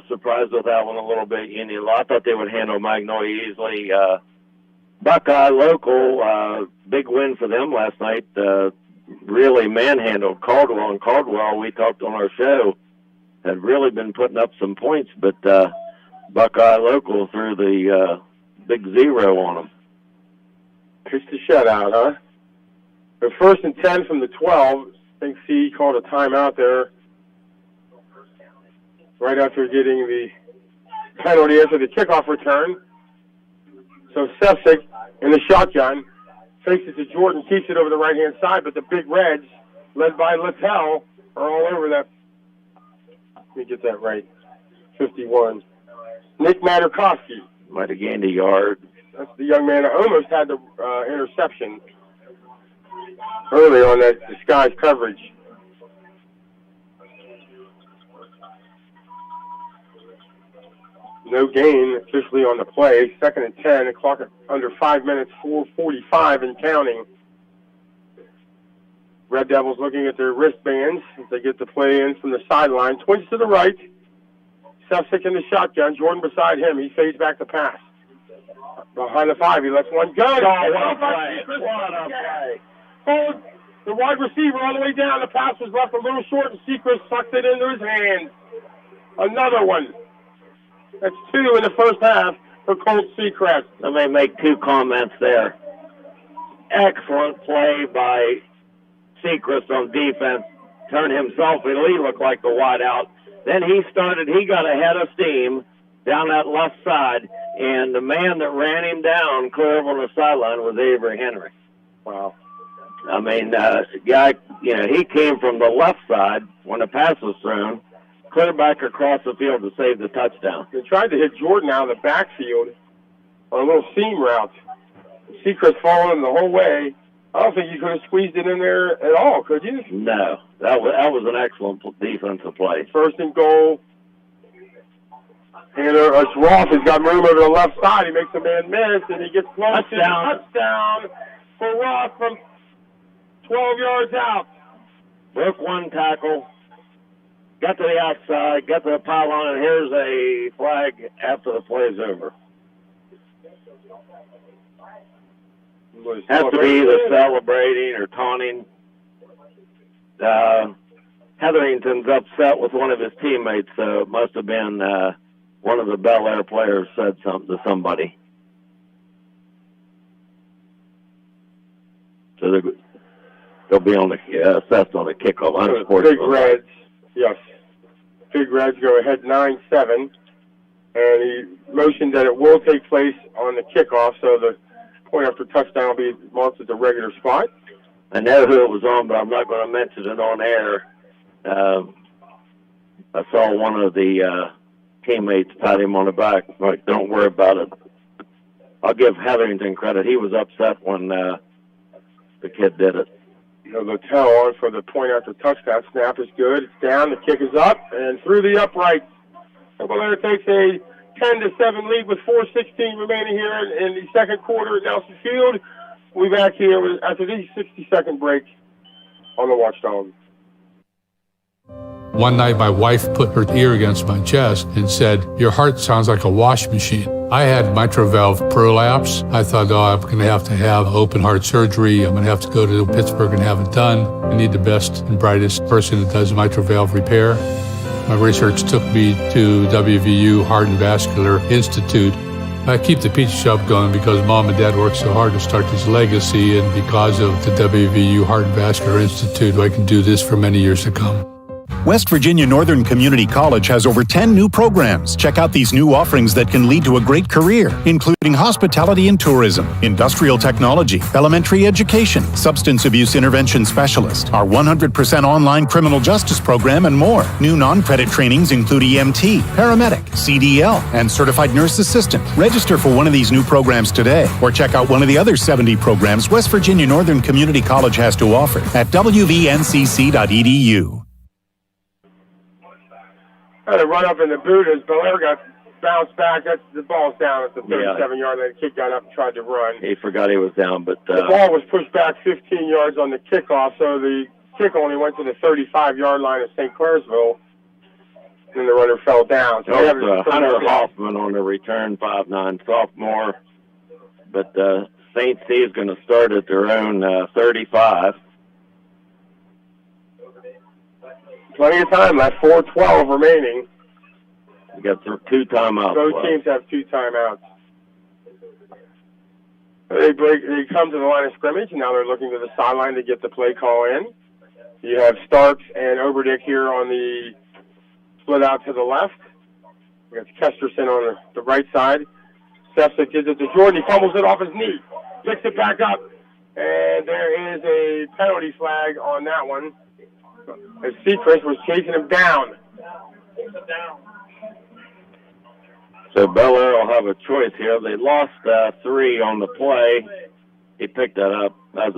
surprised with that one a little bit. I thought they would handle Magnolia easily. Buckeye local, big win for them last night. Really manhandled Caldwell, and Caldwell, we talked on our show, had really been putting up some points, but Buckeye local threw the big 0 on them. Just a shutout, huh? The 1st and 10 from the 12. I think C called a timeout there right after getting the penalty after the kickoff return. So Sefcik in the shotgun faces to Jordan, keeps it over the right-hand side, but the Big Reds, led by Littell, are all over that. Let me get that right. 51. Nick Materkowski. Might have gained a yard. That's the young man that almost had the interception early on that disguise coverage. No gain officially on the play. 2nd and 10. The clock under 5 minutes, 4:45 and counting. Red Devils looking at their wristbands as they get the play in from the sideline. Twins to the right. Sefcik in the shotgun. Jordan beside him. He fades back the pass. Behind the 5, he lets one go. What a play. What a play. Hold the wide receiver all the way down. The pass was left a little short, and Sechrist sucked it into his hand. Another one. That's 2 in the first half for Colt Sechrist. Let me make 2 comments there. Excellent play by Sechrist on defense. Turned himself and Lee looked like the wideout. Then he got ahead of steam down that left side, and the man that ran him down clear over on the sideline was Avery Henry. Wow. I mean, the guy, he came from the left side when the pass was thrown, clear back across the field to save the touchdown. They tried to hit Jordan out of the backfield on a little seam route. Sechrist followed him the whole way. I don't think you could have squeezed it in there at all, could you? No. That was an excellent defensive play. 1st and goal. And Roth has got room over the left side. He makes a man miss, and he gets close. Touchdown for Roth from 12 yards out. Broke 1 tackle. Got to the outside, got to the pylon, and here's a flag after the play's over. Has to be either celebrating or taunting. Hetherington's upset with one of his teammates, so it must have been one of the Bel Air players said something to somebody. So they'll be on the assessed on the kickoff. Big Reds, yes. Big Reds go ahead 9-7, and he motioned that it will take place on the kickoff, so the point after touchdown will be marked at the regular spot. I know who it was on, but I'm not going to mention it on air. I saw one of the teammates pat him on the back, like, don't worry about it. I'll give Hetherington credit. He was upset when the kid did it. Littell on for the point after touchdown. Snap is good. It's down. The kick is up and through the upright. Belair takes a 10-7 lead with 4:16 remaining here in the second quarter at Nelson Field. We'll be back here after the 60-second break on the Watchdog. One night, my wife put her ear against my chest and said, "Your heart sounds like a wash machine." I had mitral valve prolapse. I thought, I'm going to have open heart surgery. I'm going to have to go to Pittsburgh and have it done. I need the best and brightest person that does mitral valve repair. My research took me to WVU Heart and Vascular Institute. I keep the pizza shop going because Mom and Dad worked so hard to start this legacy, and because of the WVU Heart and Vascular Institute, I can do this for many years to come. West Virginia Northern Community College has over 10 new programs. Check out these new offerings that can lead to a great career, including hospitality and tourism, industrial technology, elementary education, substance abuse intervention specialist, our 100% online criminal justice program, and more. New non-credit trainings include EMT, paramedic, CDL, and certified nurse assistant. Register for one of these new programs today, or check out one of the other 70 programs West Virginia Northern Community College has to offer at wvncc.edu. Had a run up in the boot as Belair got bounced back. The ball's down at the 37-yard line. The kid got up and tried to run. He forgot he was down, but the ball was pushed back 15 yards on the kickoff, so the kick only went to the 35-yard line of St. Clairsville, and the runner fell down. So Hunter Hoffman on the return, 5'9", sophomore. but St. C is going to start at their own 35. Plenty of time left. 4:12 remaining. We got 2 timeouts. Both left. teams have 2 timeouts. They come to the line of scrimmage, and now they're looking to the sideline to get the play call in. You have Starks and Oberdick here on the split out to the left. We got Kesterson on the right side. Sefcik gives it to Jordan. He fumbles it off his knee. Picks it back up. And there is a penalty flag on that one, as Seacrest was chasing him down. So Bel Air will have a choice here. They lost 3 on the play. He picked that up as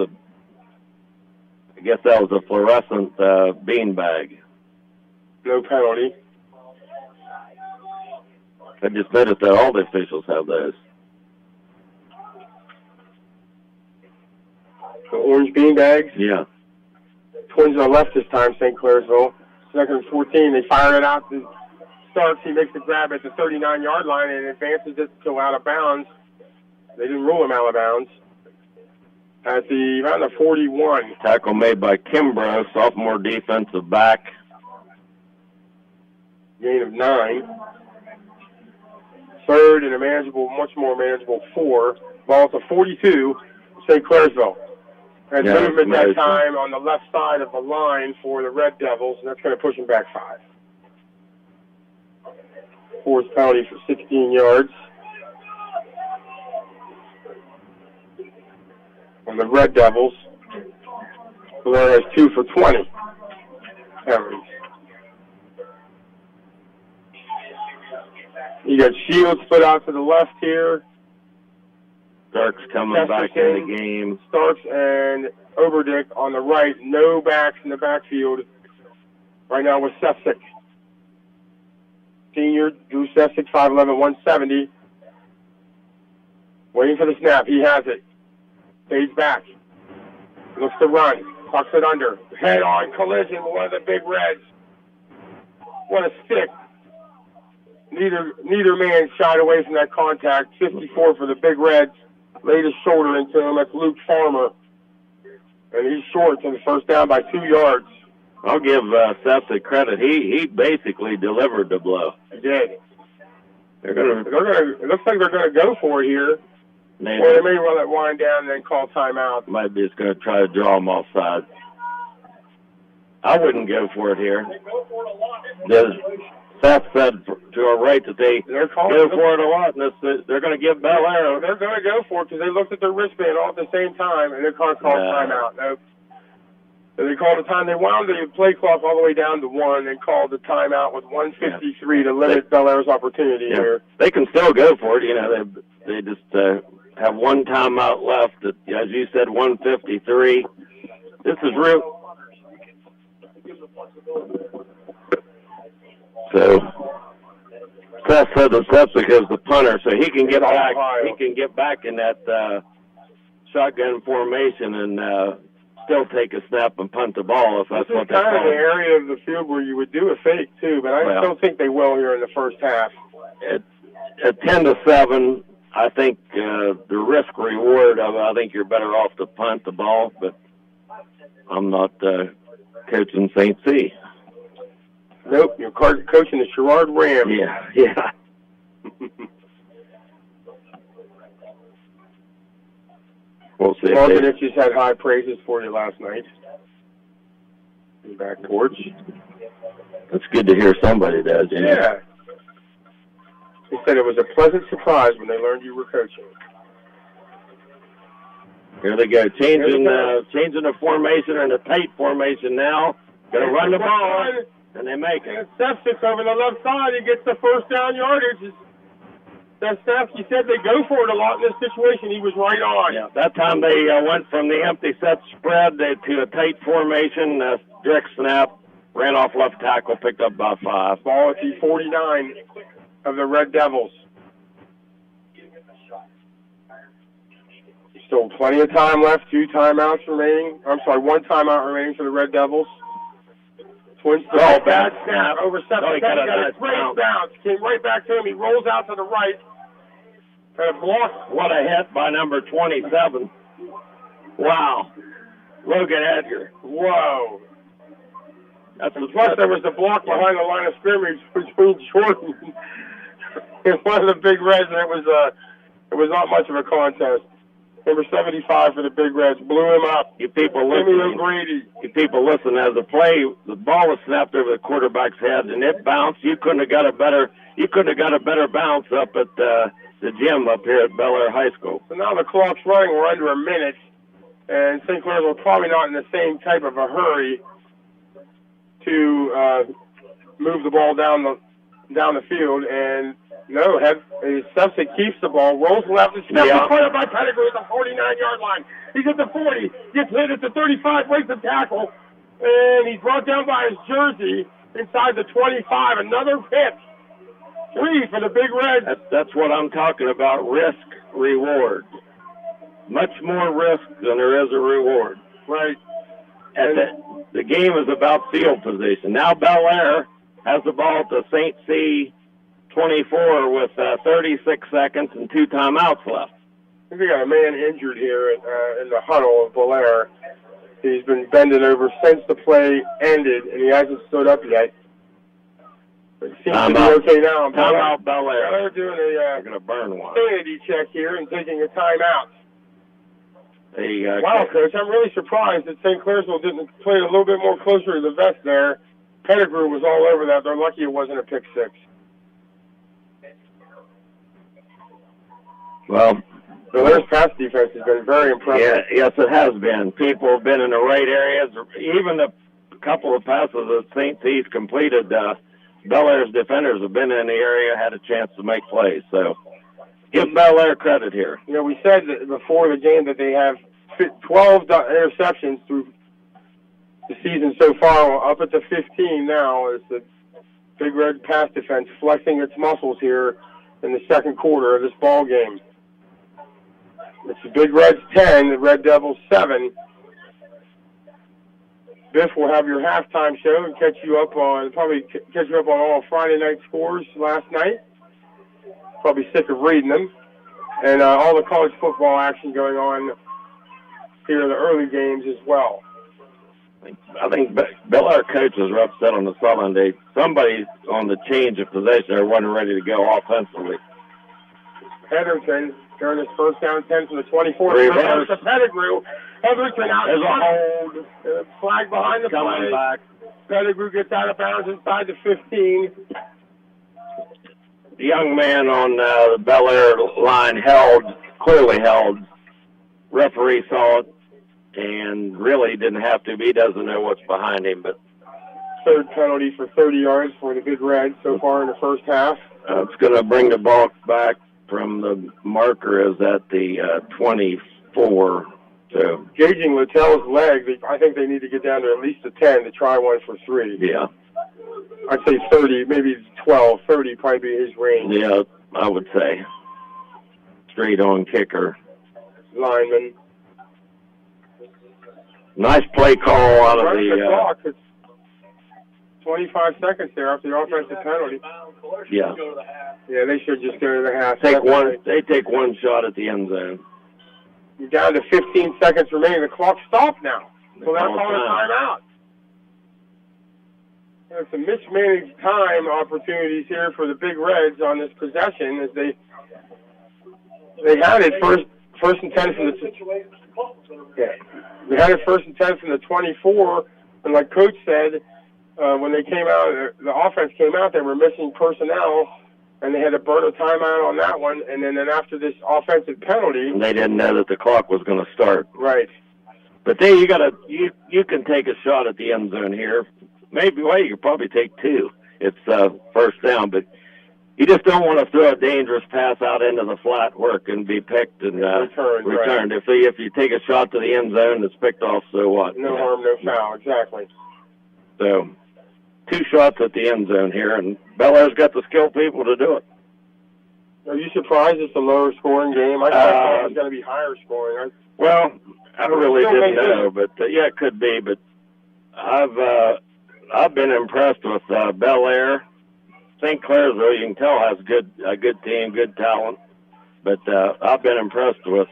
I guess that was a fluorescent beanbag. No penalty. I just noticed that all the officials have those. The orange beanbags. Yeah. Twins on the left this time, St. Clairsville. Second and 14. They fire it out to Starks. He makes the grab at the 39-yard line and advances it to out of bounds. They didn't rule him out of bounds. At around the 41. Tackle made by Kimbrough, sophomore defensive back. Gain of 9. Third and a much more manageable 4. Ball to 42, St. Clairsville. And movement that time on the left side of the line for the Red Devils, and that's going to push them back 5. Fourth penalty for 16 yards. On the Red Devils, Blair has 2 for 20 penalties. You got Shields put out to the left here. Starks coming back in the game. Starks and Oberdick on the right. No backs in the backfield right now with Sefcik. Senior Drew Sefcik, 5'11", 170. Waiting for the snap. He has it. Fades back. Looks to run. Tucks it under. Head-on collision with one of the big Reds. What a stick. Neither man shied away from that contact. 54 for the big Reds. Laid his shoulder into him. That's Luke Farmer. And he's short to the first down by 2 yards. I'll give Sefcik credit. He basically delivered the blow. He did. It looks like they're gonna go for it here. They may well let wind down and then call timeout. Might be just going to try to draw him offside. I wouldn't go for it here. Seth said to our right that they go for it a lot, and they're going to give Bel Air. They're going to go for it because they looked at their wristband all at the same time, and they're going to call timeout. Nope. So they called the time. They wound the play clock all the way down to 1 and called the timeout with 1:53 to limit Bel Air's opportunity here. They can still go for it. You know, they just have 1 timeout left. At, as you said, 1:53. This is real. So Seth said that Sefcik is the punter, so he can get back. He can get back in that shotgun formation and still take a snap and punt the ball if that's what they call it. This is kind of the area of the field where you would do a fake too, but I don't think they will here in the first half. At 10-7, I think the risk reward of I think you're better off to punt the ball, but I'm not coaching St. C. Nope, you're coaching the Sherrard Rams. Yeah. We'll see. Martinich just had high praises for you last night. Back porch. It's good to hear somebody does. Yeah. He said it was a pleasant surprise when they learned you were coaching. Here they go, changing the formation and a tight formation now. Going to run the ball. And they make it. And Sefcik over the left side. He gets the first down yardage. That Sefcik said they go for it a lot in this situation. He was right on. Yeah, that time they went from the empty set spread to a tight formation. Direct snap, ran off left tackle, picked up by 5. Ball at the 49 of the Red Devils. Still plenty of time left. 2 timeouts remaining. I'm sorry, 1 timeout remaining for the Red Devils. Bad snap over Sefcik. Got a great bounce. Came right back to him. He rolls out to the right. And a block. What a hit by number 27. Wow. Logan Edgar. Whoa. Plus, there was a block behind the line of scrimmage between Jordan and one of the Big Reds, and it was not much of a contest. Number 75 for the Big Reds blew him up. You people listen. As the play, the ball was snapped over the quarterback's head, and it bounced. You couldn't have got a better bounce up at the gym up here at Bel Air High School. So now the clock's running. We're under a minute, and St. Clairsville probably not in the same type of a hurry to move the ball down the field. And no, Sepsic keeps the ball, rolls left, and snaps the corner by Pettigrew at the 49-yard line. He's at the 40, gets hit at the 35, breaks the tackle, and he's brought down by his jersey inside the 25. Another hit. 3 for the Big Reds. That's what I'm talking about, risk, reward. Much more risk than there is a reward. Right. And the game is about field position. Now Bel Air has the ball at the St. C 24 with 36 seconds and 2 timeouts left. I think we got a man injured here in the huddle of Bel Air. He's been bending over since the play ended, and he hasn't stood up yet. It seems to be okay now. Timeout Bel Air. They're doing They're going to burn one. sanity check here and taking a timeout. Hey, wow, Coach, I'm really surprised that St. Clairsville didn't play a little bit more closer to the vest there. Pettigrew was all over that. They're lucky it wasn't a pick 6. Well, their pass defense has been very impressive. Yeah, yes, it has been. People have been in the right areas. Even the couple of passes that St. C's completed, Bel Air's defenders have been in the area, had a chance to make plays. So give Bel Air credit here. You know, we said that before the game that they have 12 interceptions through the season so far, up at the 15 now, as the Big Red pass defense flexing its muscles here in the second quarter of this ball game. It's the Big Reds 10, the Red Devils 7. Biff will have your halftime show and catch you up on all Friday night scores last night. Probably sick of reading them. And all the college football action going on here in the early games as well. I think Bel Air coaches are upset on the sideline. Somebody on the change of possession there wasn't ready to go offensively. Hetherington during his first down 10 from the 24. Reverse. To Pettigrew. Hetherington out. There's a hold. Flag behind the play. Back. Pettigrew gets out of bounds inside the 15. The young man on the Bel Air line clearly held. Referee saw it and really didn't have to. He doesn't know what's behind him. But third penalty for 30 yards for the Big Reds so far in the first half. It's going to bring the ball back from the marker is at the 24. So gauging Littell's leg, I think they need to get down to at least a 10 to try one for 3. Yeah. I'd say 30, maybe 12. 30 probably be his range. Yeah, I would say. Straight on kicker. Lineman. Nice play call out of the clock. It's 25 seconds there after the offensive penalty. Yeah. Yeah, they should just go to the half. They take one shot at the end zone. You're down to 15 seconds remaining. The clock stopped now. So that's all the timeout. There's some mismanaged time opportunities here for the Big Reds on this possession as they had it first and 10 from they had it first and 10 from the 24, and like Coach said, when they came out, the offense came out, they were missing personnel, and they had to burn a timeout on that one, and then after this offensive penalty, and they didn't know that the clock was going to start. Right. But then you can take a shot at the end zone here. Maybe you could probably take 2. It's first down, but you just don't want to throw a dangerous pass out into the flat where it can be picked and returned. Right. If you take a shot to the end zone, it's picked off. So what? No harm, no foul. Exactly. So 2 shots at the end zone here, and Bel Air's got the skilled people to do it. Are you surprised it's a lower scoring game? I thought it was going to be higher scoring. I really didn't know, but yeah, it could be. But I've been impressed with Bel Air. St. Clairsville, you can tell, has a good team, good talent. but I've been impressed with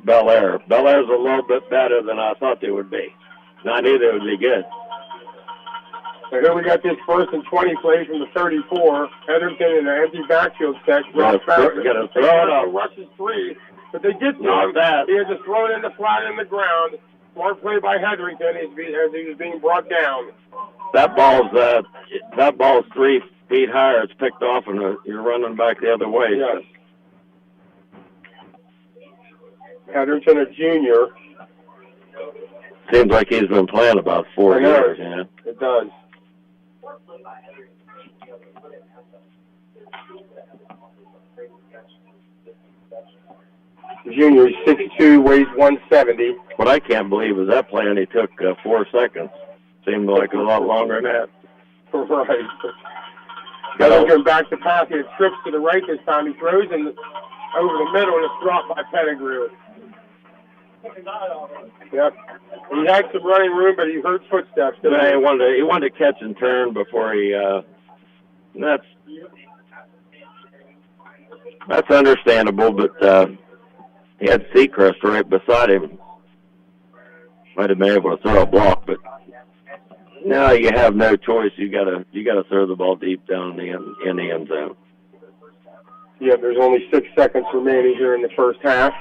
Bel Air. Bel Air's a little bit better than I thought they would be. I knew they would be good. So here we got this 1st and 20 play from the 34. Hetherington in an empty backfield set. Got to throw it up. Rushes 3, but they get to Not him. that. He had to throw it in the flat in the ground. Smart play by Hetherington as he was being brought down. That ball's 3 feet higher. It's picked off, and you're running back the other way. Yes. Hetherington, a junior. Seems like he's been playing about 4 years. Yeah. It does. Junior, 6'2", weighs 170. What I can't believe is that play only took 4 seconds. Seemed like a lot longer than that. Right. Hetherington back to pass. He trips to the right this time. He throws over the middle, and it's dropped by Pettigrew. Yep. He had some running room, but he heard footsteps. He wanted to catch and turn before he. That's understandable, but he had Seacrest right beside him. Might have been able to throw a block, but now you have no choice. You gotta throw the ball deep down in the end zone. Yeah, there's only 6 seconds remaining here in the first half.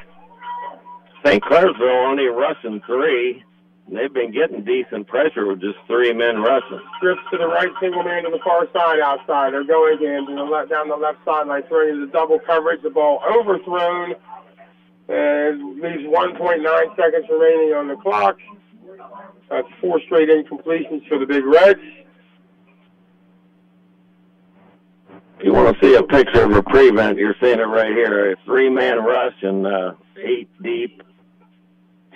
St. Clairsville only rushing 3. They've been getting decent pressure with just 3 men rushing. Trips to the right, single man to the far side outside. They're going again down the left sideline, throwing into double coverage. The ball overthrown. And leaves 1.9 seconds remaining on the clock. That's 4 straight incompletions for the Big Reds. If you want to see a picture of a prevent, you're seeing it right here. A 3-man rush and 8 deep.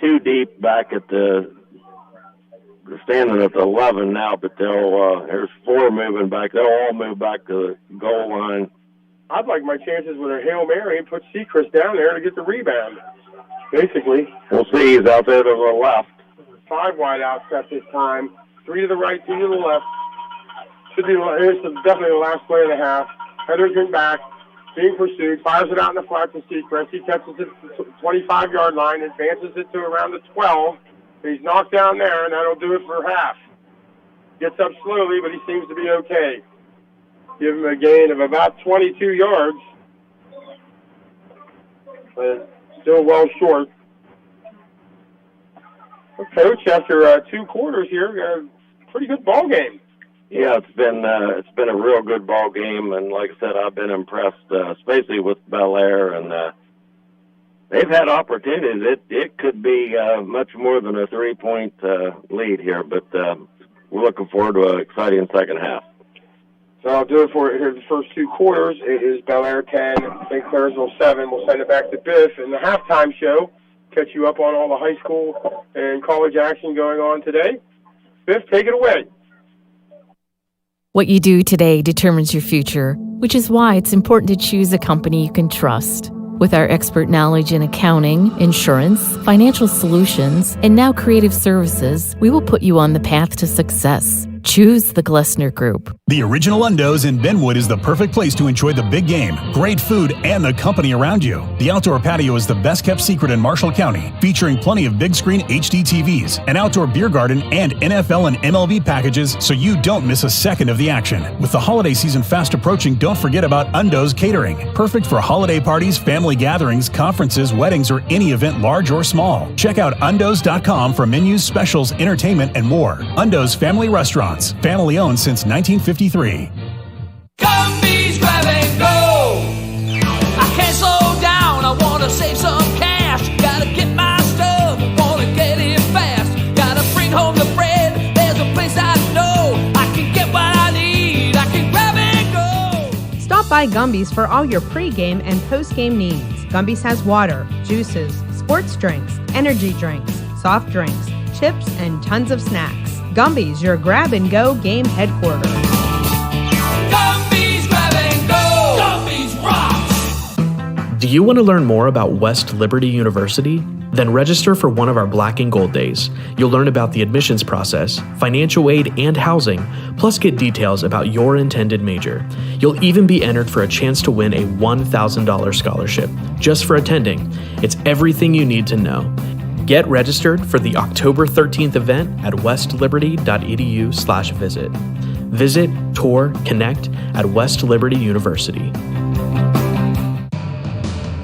2 deep back at they're standing at the 11 now, but there's 4 moving back. They'll all move back to the goal line. I'd like my chances with a Hail Mary and put Seacrest down there to get the rebound, basically. We'll see. He's out there to the left. 5 wide out set this time. 3 to the right, 2 to the left. Here's definitely the last play of the half. Hetherington back, being pursued, fires it out in the flat to Seacrest. He catches it to the 25-yard line, advances it to around the 12. He's knocked down there, and that'll do it for half. Gets up slowly, but he seems to be okay. Give him a gain of about 22 yards. But still well short. Well, Coach, after 2 quarters here, a pretty good ball game. Yeah, it's been a real good ball game, and like I said, I've been impressed, especially with Bel Air, and they've had opportunities. It could be much more than a 3-point lead here, but we're looking forward to an exciting second half. So I'll do it for here the first 2 quarters. It is Bel Air 10, St. Clairsville 7. We'll send it back to Biff in the halftime show. Catch you up on all the high school and college action going on today. Biff, take it away. What you do today determines your future, which is why it's important to choose a company you can trust. With our expert knowledge in accounting, insurance, financial solutions, and now creative services, we will put you on the path to success. Choose the Glessner Group. The Original Undo's in Benwood is the perfect place to enjoy the big game, great food, and the company around you. The outdoor patio is the best-kept secret in Marshall County, featuring plenty of big-screen HD TVs, an outdoor beer garden, and NFL and MLB packages so you don't miss a second of the action. With the holiday season fast approaching, don't forget about Undo's Catering. Perfect for holiday parties, family gatherings, conferences, weddings, or any event large or small. Check out undos.com for menus, specials, entertainment, and more. Undo's Family Restaurants. Family owned since 1953. Gumby's grab and go. I can't slow down. I want to save some cash. Gotta get my stuff. Want to get it fast. Gotta bring home the bread. There's a place I know. I can get what I need. I can grab and go. Stop by Gumby's for all your pre-game and post-game needs. Gumby's has water, juices, sports drinks, energy drinks, soft drinks, chips, and tons of snacks. Gumby's, your grab-and-go game headquarters. Gumby's grab and go. Gumby's rocks. Do you want to learn more about West Liberty University? Then register for one of our Black and Gold Days. You'll learn about the admissions process, financial aid, and housing, plus get details about your intended major. You'll even be entered for a chance to win a $1,000 scholarship just for attending. It's everything you need to know. Get registered for the October 13th event at westliberty.edu/visit. Visit, tour, connect at West Liberty University.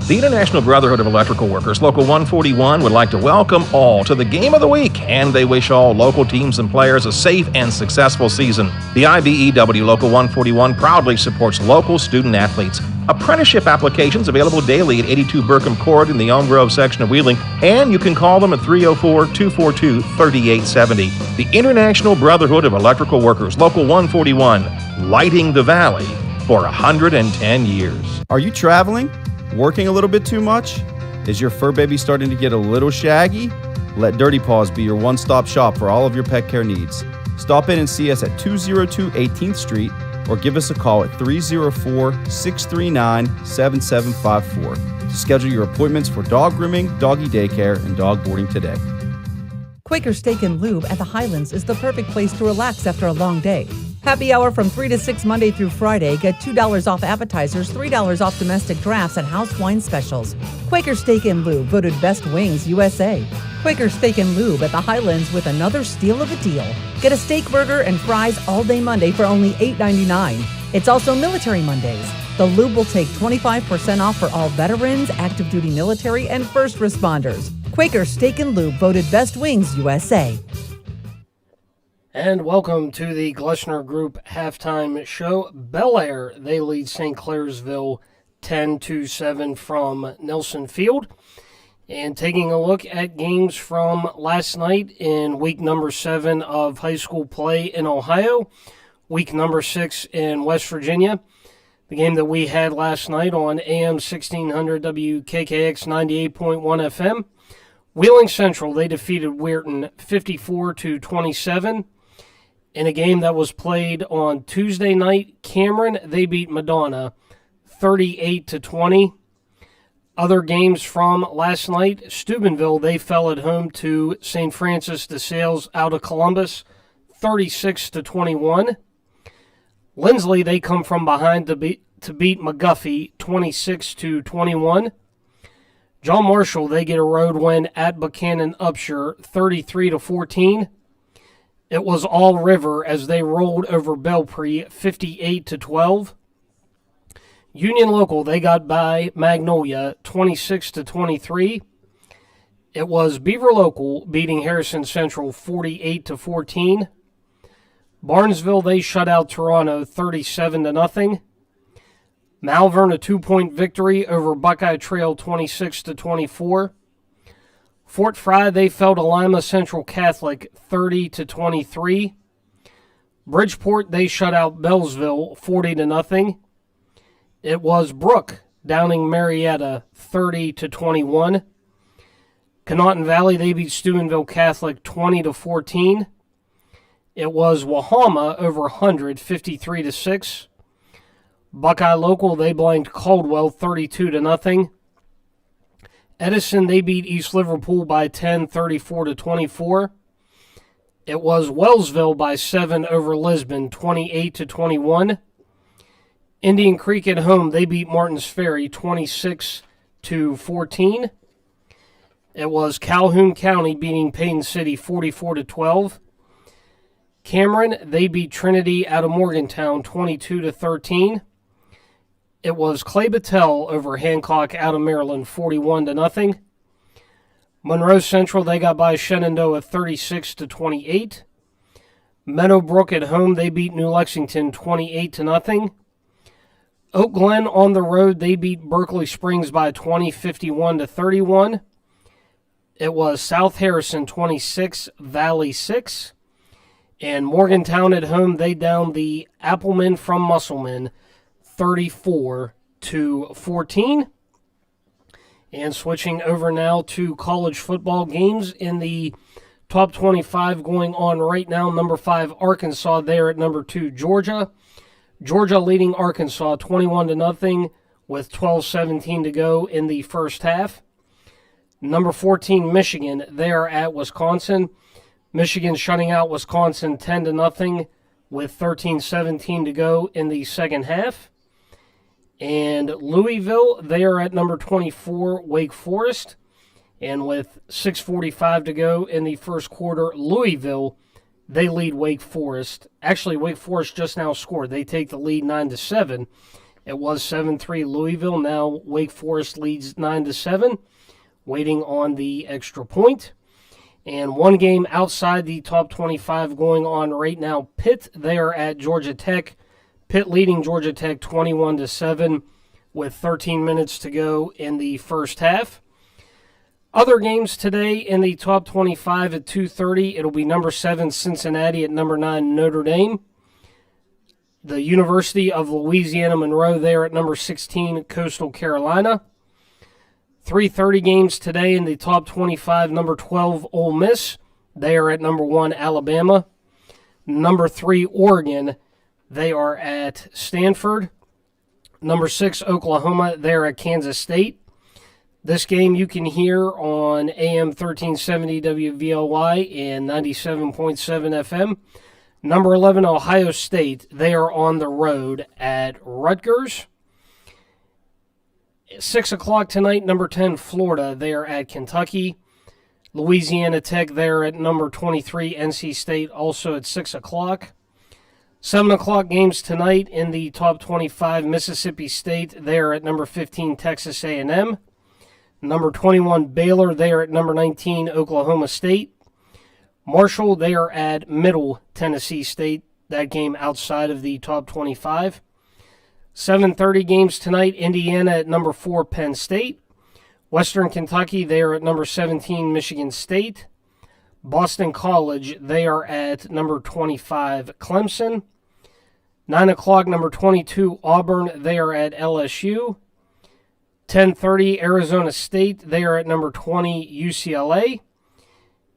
The International Brotherhood of Electrical Workers, Local 141, would like to welcome all to the Game of the Week, and they wish all local teams and players a safe and successful season. The IBEW Local 141 proudly supports local student athletes. Apprenticeship applications available daily at 82 Burkham Court in the Elm Grove section of Wheeling, and you can call them at 304-242-3870. The International Brotherhood of Electrical Workers, Local 141, lighting the valley for 110 years. Are you traveling? Working a little bit too much? Is your fur baby starting to get a little shaggy? Let Dirty Paws be your one-stop shop for all of your pet care needs. Stop in and see us at 202 18th Street or give us a call at 304-639-7754 to schedule your appointments for dog grooming, doggy daycare, and dog boarding today. Quaker Steak and Lube at the Highlands is the perfect place to relax after a long day. Happy hour from 3 to 6 Monday through Friday. Get $2 off appetizers, $3 off domestic drafts, and house wine specials. Quaker Steak and Lube, voted Best Wings USA. Quaker Steak and Lube at the Highlands with another steal of a deal. Get a steak burger and fries all day Monday for only $8.99. It's also Military Mondays. The Lube will take 25% off for all veterans, active duty military, and first responders. Quaker Steak and Lube, voted Best Wings USA. And welcome to the Gleschner Group halftime show. Bel Air, they lead St. Clairsville 10-7 from Nelson Field. And taking a look at games from last night in week number 7 of high school play in Ohio, week number 6 in West Virginia. The game that we had last night on AM 1600 WKKX 98.1 FM. Wheeling Central, they defeated Weirton 54-27. In a game that was played on Tuesday night, Cameron, they beat Madonna 38-20. Other games from last night, Steubenville, they fell at home to St. Francis de Sales out of Columbus 36-21. Lindsley, they come from behind to beat McGuffey 26-21. John Marshall, they get a road win at Buchanan Upshur 33-14. It was all River as they rolled over Belpre 58-12. Union Local, they got by Magnolia 26-23. It was Beaver Local beating Harrison Central 48-14. Barnesville, they shut out Toronto 37-0. Malvern, a 2-point victory over Buckeye Trail 26-24. Fort Fry, they fell to Lima Central Catholic 30-23. Bridgeport, they shut out Bellsville 40-0. It was Brook downing Marietta 30-21. Connaughton Valley, they beat Steubenville Catholic 20-14. It was Wahama over 100 53-6. Buckeye Local, they blanked Caldwell 32-0. Edison, they beat East Liverpool by 10, 34-24. It was Wellsville by 7 over Lisbon, 28-21. Indian Creek at home, they beat Martins Ferry 26-14. It was Calhoun County beating Payne City 44-12. Cameron, they beat Trinity out of Morgantown 22-13. It was Clay Battelle over Hancock out of Maryland 41-0. Monroe Central, they got by Shenandoah 36-28. Meadowbrook at home, they beat New Lexington 28-0. Oak Glen on the road, they beat Berkeley Springs by 20, 51-31. It was South Harrison 26, Valley 6. And Morgantown at home, they downed the Appleman from Musselman 34-14. And switching over now to college football games in the top 25 going on right now. Number 5, Arkansas there at number 2, Georgia. Georgia leading Arkansas 21-0. with 12:17 to go in the first half. Number 14, Michigan, they are at Wisconsin. Michigan shutting out Wisconsin 10-0 with 13:17 to go in the second half. And Louisville, they are at number 24, Wake Forest. And with 6:45 to go in the first quarter, Louisville, they lead Wake Forest. Actually, Wake Forest just now scored. They take the lead 9-7. It was 7-3 Louisville. Now Wake Forest leads 9-7, waiting on the extra point. And one game outside the top 25 going on right now. Pitt, they are at Georgia Tech. Pitt leading Georgia Tech 21-7 with 13 minutes to go in the first half. Other games today in the top 25 at 2:30. It'll be number 7 Cincinnati at number 9 Notre Dame. The University of Louisiana Monroe there at number 16 Coastal Carolina. 3:30 games today in the top 25. Number 12 Ole Miss. They are at number 1 Alabama. Number 3 Oregon. They are at Stanford. Number 6 Oklahoma. They are at Kansas State. This game you can hear on AM 1370 WVLY and 97.7 FM. Number 11, Ohio State. They are on the road at Rutgers. 6 o'clock tonight, number 10, Florida. They are at Kentucky. Louisiana Tech, they're at number 23, NC State, also at 6 o'clock. 7 o'clock games tonight in the top 25, Mississippi State. They're at number 15, Texas A&M. Number 21, Baylor. They are at number 19, Oklahoma State. Marshall, they are at Middle Tennessee State. That game outside of the top 25. 7:30 games tonight, Indiana at number 4, Penn State. Western Kentucky, they are at number 17, Michigan State. Boston College, they are at number 25, Clemson. 9 o'clock, number 22, Auburn. They are at LSU. 10:30, Arizona State. They are at number 20, UCLA.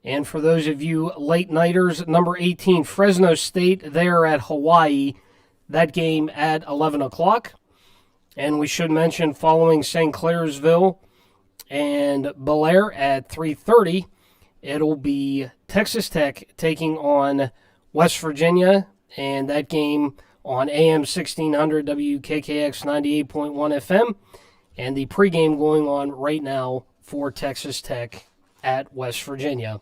And for those of you late-nighters, number 18, Fresno State. They are at Hawaii. That game at 11 o'clock. And we should mention following St. Clairsville and Bel-Air at 3:30, it'll be Texas Tech taking on West Virginia. And that game on AM 1600 WKKX 98.1 FM. And the pregame going on right now for Texas Tech at West Virginia.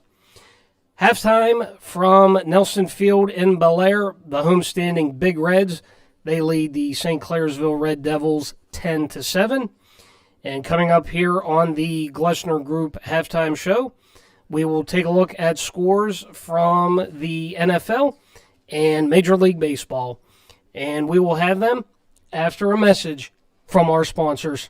Halftime from Nelson Field in Bel-Air, the homestanding Big Reds. They lead the St. Clairsville Red Devils 10-7. And coming up here on the Glessner Group halftime show, we will take a look at scores from the NFL and Major League Baseball. And we will have them after a message from our sponsors.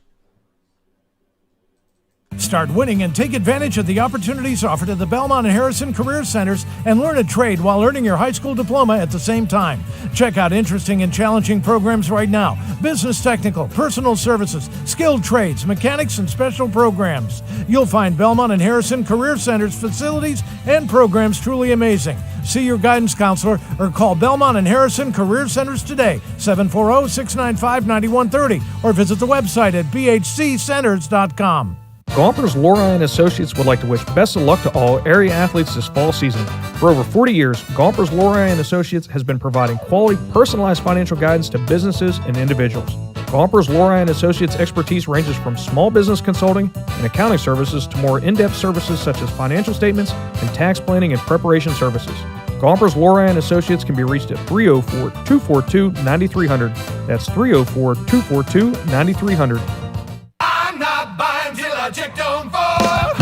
Start winning and take advantage of the opportunities offered at the Belmont and Harrison Career Centers and learn a trade while earning your high school diploma at the same time. Check out interesting and challenging programs right now. Business technical, personal services, skilled trades, mechanics, and special programs. You'll find Belmont and Harrison Career Centers facilities and programs truly amazing. See your guidance counselor or call Belmont and Harrison Career Centers today, 740-695-9130, or visit the website at bhccenters.com. Gompers Lori & Associates would like to wish best of luck to all area athletes this fall season. For over 40 years, Gompers Lori & Associates has been providing quality, personalized financial guidance to businesses and individuals. Gompers Lori & Associates expertise ranges from small business consulting and accounting services to more in-depth services such as financial statements and tax planning and preparation services. Gompers Lori & Associates can be reached at 304-242-9300. That's 304-242-9300.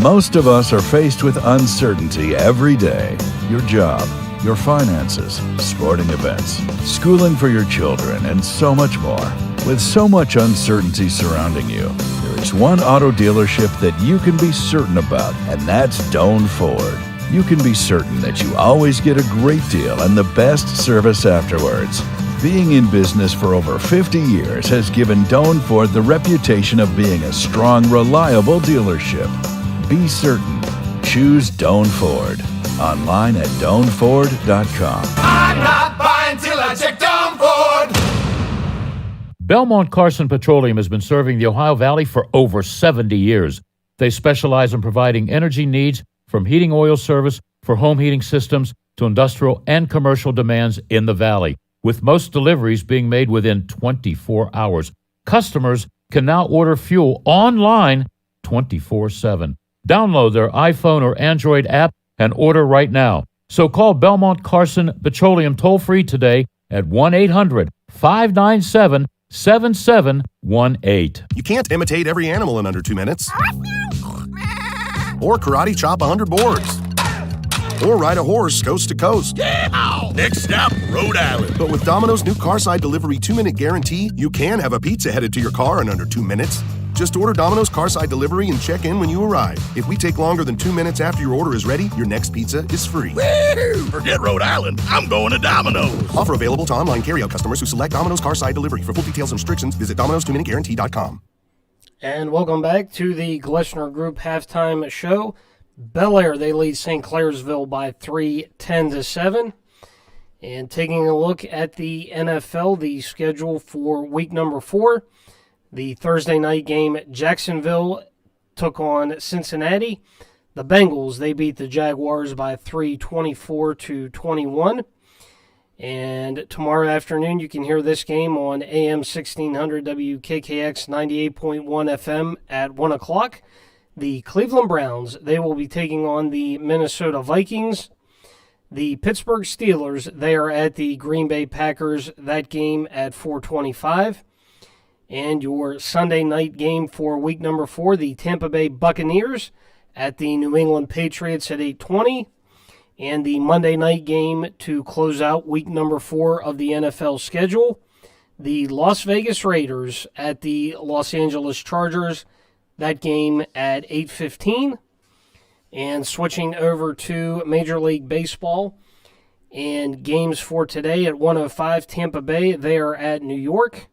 Most of us are faced with uncertainty every day. Your job, your finances, sporting events, schooling for your children, and so much more. With so much uncertainty surrounding you, there is one auto dealership that you can be certain about, and that's Doan Ford. You can be certain that you always get a great deal and the best service afterwards. Being in business for over 50 years has given Doan Ford the reputation of being a strong, reliable dealership. Be certain. Choose Doan Ford. Online at DoanFord.com. I'm not buying till I check Doan Ford. Belmont Carson Petroleum has been serving the Ohio Valley for over 70 years. They specialize in providing energy needs from heating oil service for home heating systems to industrial and commercial demands in the valley, with most deliveries being made within 24 hours. Customers can now order fuel online 24/7. Download their iPhone or Android app and order right now. So call Belmont Carson Petroleum toll-free today at 1-800-597-7718. You can't imitate every animal in under 2 minutes. Or karate chop 100 boards. Or ride a horse coast to coast. Yeah! Next stop, Rhode Island. But with Domino's new Carside Delivery 2-minute guarantee, you can have a pizza headed to your car in under 2 minutes. Just order Domino's Carside Delivery and check in when you arrive. If we take longer than 2 minutes after your order is ready, your next pizza is free. Woo! Forget Rhode Island. I'm going to Domino's. Offer available to online carryout customers who select Domino's Carside Delivery. For full details and restrictions, visit Domino'sTwoMinuteGuarantee.com. And welcome back to the Glessner Group halftime show. Bel Air, they lead St. Clairsville by 3, 10-7. And taking a look at the NFL, the schedule for week number 4. The Thursday night game, Jacksonville took on Cincinnati. The Bengals, they beat the Jaguars by 3, 24-21. And tomorrow afternoon, you can hear this game on AM 1600 WKKX 98.1 FM at 1 o'clock. The Cleveland Browns, they will be taking on the Minnesota Vikings. The Pittsburgh Steelers, they are at the Green Bay Packers. That game at 4:25. And your Sunday night game for week number 4, the Tampa Bay Buccaneers at the New England Patriots at 8:20. And the Monday night game to close out week number 4 of the NFL schedule, the Las Vegas Raiders at the Los Angeles Chargers. That game at 8:15. And switching over to Major League Baseball and games for today at 1:05, Tampa Bay, they are at New York.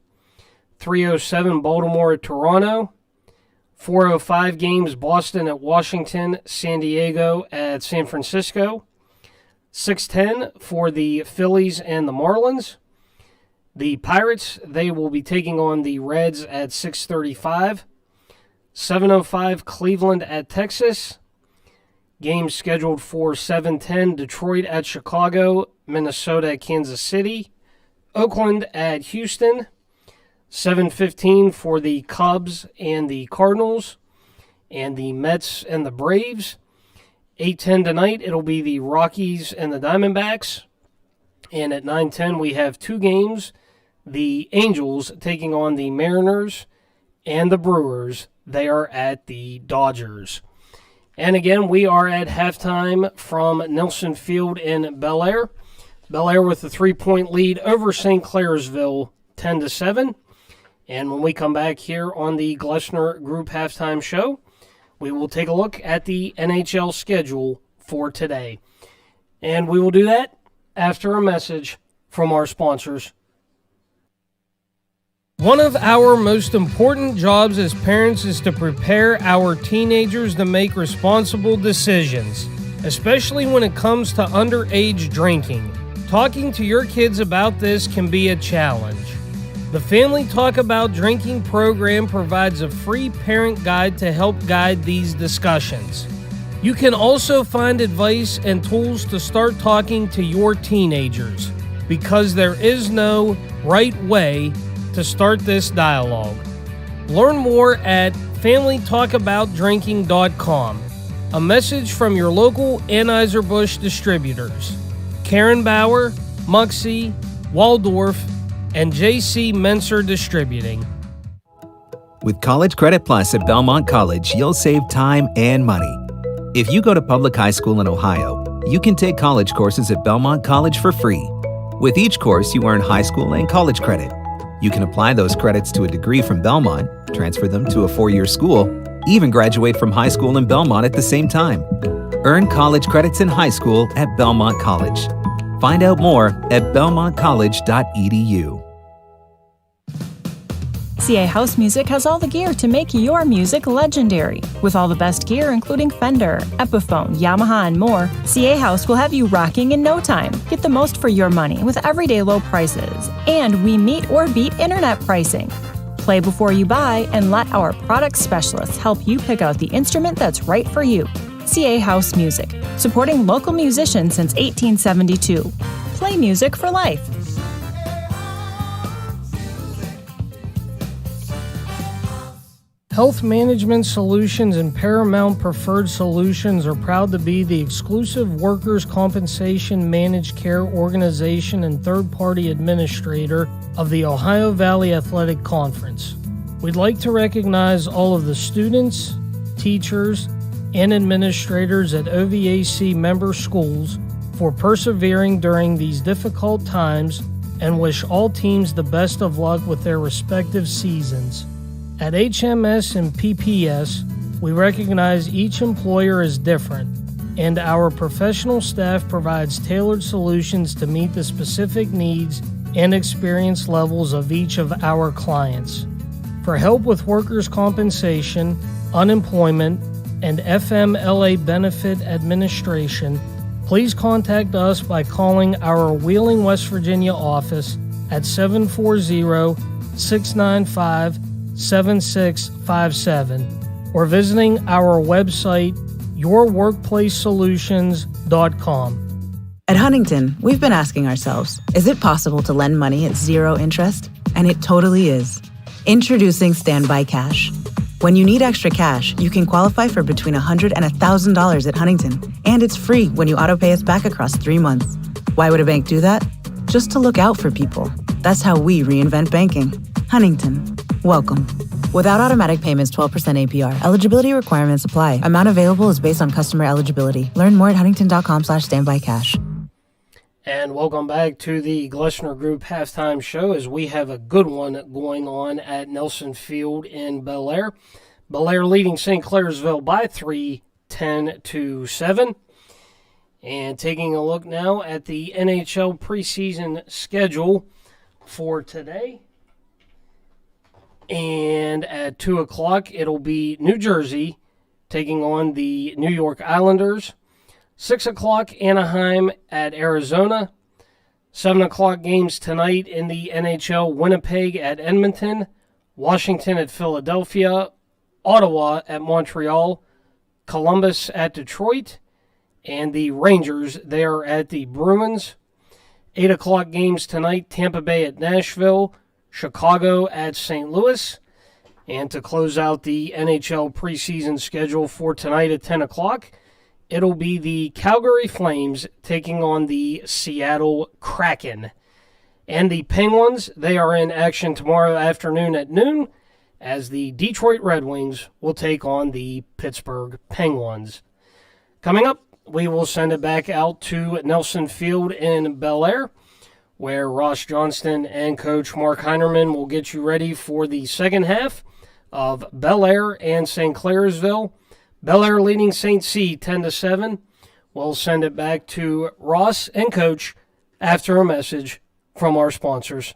3:07, Baltimore at Toronto. 4:05 games, Boston at Washington, San Diego at San Francisco. 6:10 for the Phillies and the Marlins. The Pirates, they will be taking on the Reds at 6:35. 7:05, Cleveland at Texas. Game scheduled for 7:10, Detroit at Chicago, Minnesota at Kansas City, Oakland at Houston. 7:15 for the Cubs and the Cardinals, and the Mets and the Braves. 8:10 tonight, it'll be the Rockies and the Diamondbacks. And at 9:10, we have 2 games. The Angels taking on the Mariners, and the Brewers, they are at the Dodgers. And again, we are at halftime from Nelson Field in Bel Air. Bel Air with a 3-point lead over St. Clairsville, 10-7. And when we come back here on the Glessner Group halftime show, we will take a look at the NHL schedule for today. And we will do that after a message from our sponsors. One of our most important jobs as parents is to prepare our teenagers to make responsible decisions, especially when it comes to underage drinking. Talking to your kids about this can be a challenge. The Family Talk About Drinking program provides a free parent guide to help guide these discussions. You can also find advice and tools to start talking to your teenagers, because there is no right way to start this dialogue. Learn more at FamilyTalkAboutDrinking.com. A message from your local Anheuser-Busch distributors: Karen Bauer, Muxie, Waldorf, and J.C. Menser Distributing. With College Credit Plus at Belmont College, you'll save time and money. If you go to public high school in Ohio, you can take college courses at Belmont College for free. With each course, you earn high school and college credit. You can apply those credits to a degree from Belmont, transfer them to a 4-year school, even graduate from high school in Belmont at the same time. Earn college credits in high school at Belmont College. Find out more at belmontcollege.edu. CA House Music has all the gear to make your music legendary. With all the best gear including Fender, Epiphone, Yamaha, and more, CA House will have you rocking in no time. Get the most for your money with everyday low prices. And we meet or beat internet pricing. Play before you buy and let our product specialists help you pick out the instrument that's right for you. CA House Music, supporting local musicians since 1872. Play music for life. Health Management Solutions and Paramount Preferred Solutions are proud to be the exclusive workers' compensation managed care organization and third-party administrator of the Ohio Valley Athletic Conference. We'd like to recognize all of the students, teachers, and administrators at OVAC member schools for persevering during these difficult times and wish all teams the best of luck with their respective seasons. At HMS and PPS, we recognize each employer is different, and our professional staff provides tailored solutions to meet the specific needs and experience levels of each of our clients. For help with workers' compensation, unemployment, and FMLA benefit administration, please contact us by calling our Wheeling, West Virginia office at 740-695-7657 or visiting our website, yourworkplacesolutions.com. At Huntington, we've been asking ourselves, is it possible to lend money at zero interest? And it totally is. Introducing Standby Cash. When you need extra cash, you can qualify for between $100 and $1,000 at Huntington, and it's free when you autopay us back across 3 months. Why would a bank do that? Just to look out for people. That's how we reinvent banking. Huntington, welcome. Without automatic payments, 12% APR. Eligibility requirements apply. Amount available is based on customer eligibility. Learn more at huntington.com/standbycash. And welcome back to the Glessner Group halftime show as we have a good one going on at Nelson Field in Bel Air. Bel Air leading St. Clairsville by 3, 10-7. And taking a look now at the NHL preseason schedule for today. And at 2 o'clock, it'll be New Jersey taking on the New York Islanders. 6 o'clock, Anaheim at Arizona. 7 o'clock games tonight in the NHL, Winnipeg at Edmonton, Washington at Philadelphia, Ottawa at Montreal, Columbus at Detroit, and the Rangers, they are at the Bruins. 8 o'clock games tonight, Tampa Bay at Nashville, Chicago at St. Louis. And to close out the NHL preseason schedule for tonight at 10 o'clock, it'll be the Calgary Flames taking on the Seattle Kraken. And the Penguins, they are in action tomorrow afternoon at noon as the Detroit Red Wings will take on the Pittsburgh Penguins. Coming up, we will send it back out to Nelson Field in Bel Air, where Ross Johnston and Coach Mark Heinerman will get you ready for the second half of Bel Air and St. Clairsville. Bel Air leading St. C 10-7. We'll send it back to Ross and Coach after a message from our sponsors.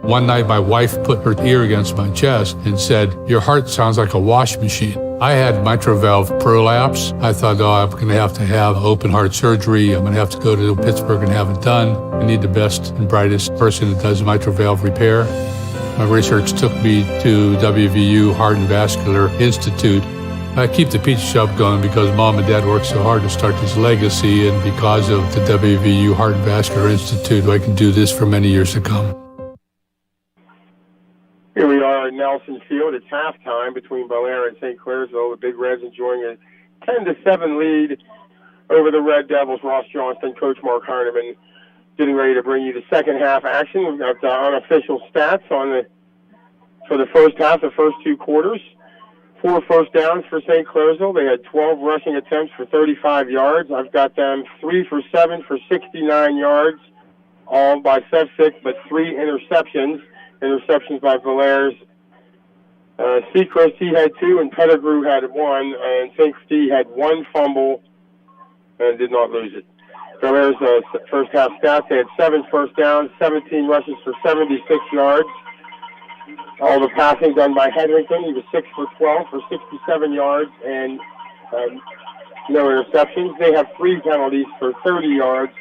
One night, my wife put her ear against my chest and said, "Your heart sounds like a wash machine." I had mitral valve prolapse. I thought, I'm going to have open heart surgery. I'm going to have to go to Pittsburgh and have it done. I need the best and brightest person that does mitral valve repair. My research took me to WVU Heart and Vascular Institute. I keep the pizza shop going because Mom and Dad worked so hard to start this legacy, and because of the WVU Heart and Vascular Institute, I can do this for many years to come. Here we are at Nelson Field. It's halftime between Bel Air and St. Clairsville. The Big Reds enjoying a 10-7 lead over the Red Devils. Ross Johnston, Coach Mark Heinerman, getting ready to bring you the second half action. We've got unofficial stats for the first half, the first 2 quarters. 4 first downs for St. Clairsville. They had 12 rushing attempts for 35 yards. I've got them 3 for 7 for 69 yards, all by Sefcik, but 3 interceptions. Interceptions by Bel Air's. Seacrest, he had 2, and Pettigrew had 1, and St. C had 1 fumble and did not lose it. Bel-Air's first half stats, they had 7 first downs, 17 rushes for 76 yards. All the passing done by Hedrington. He was 6 for 12 for 67 yards and no interceptions. They have 3 penalties for 30 yards.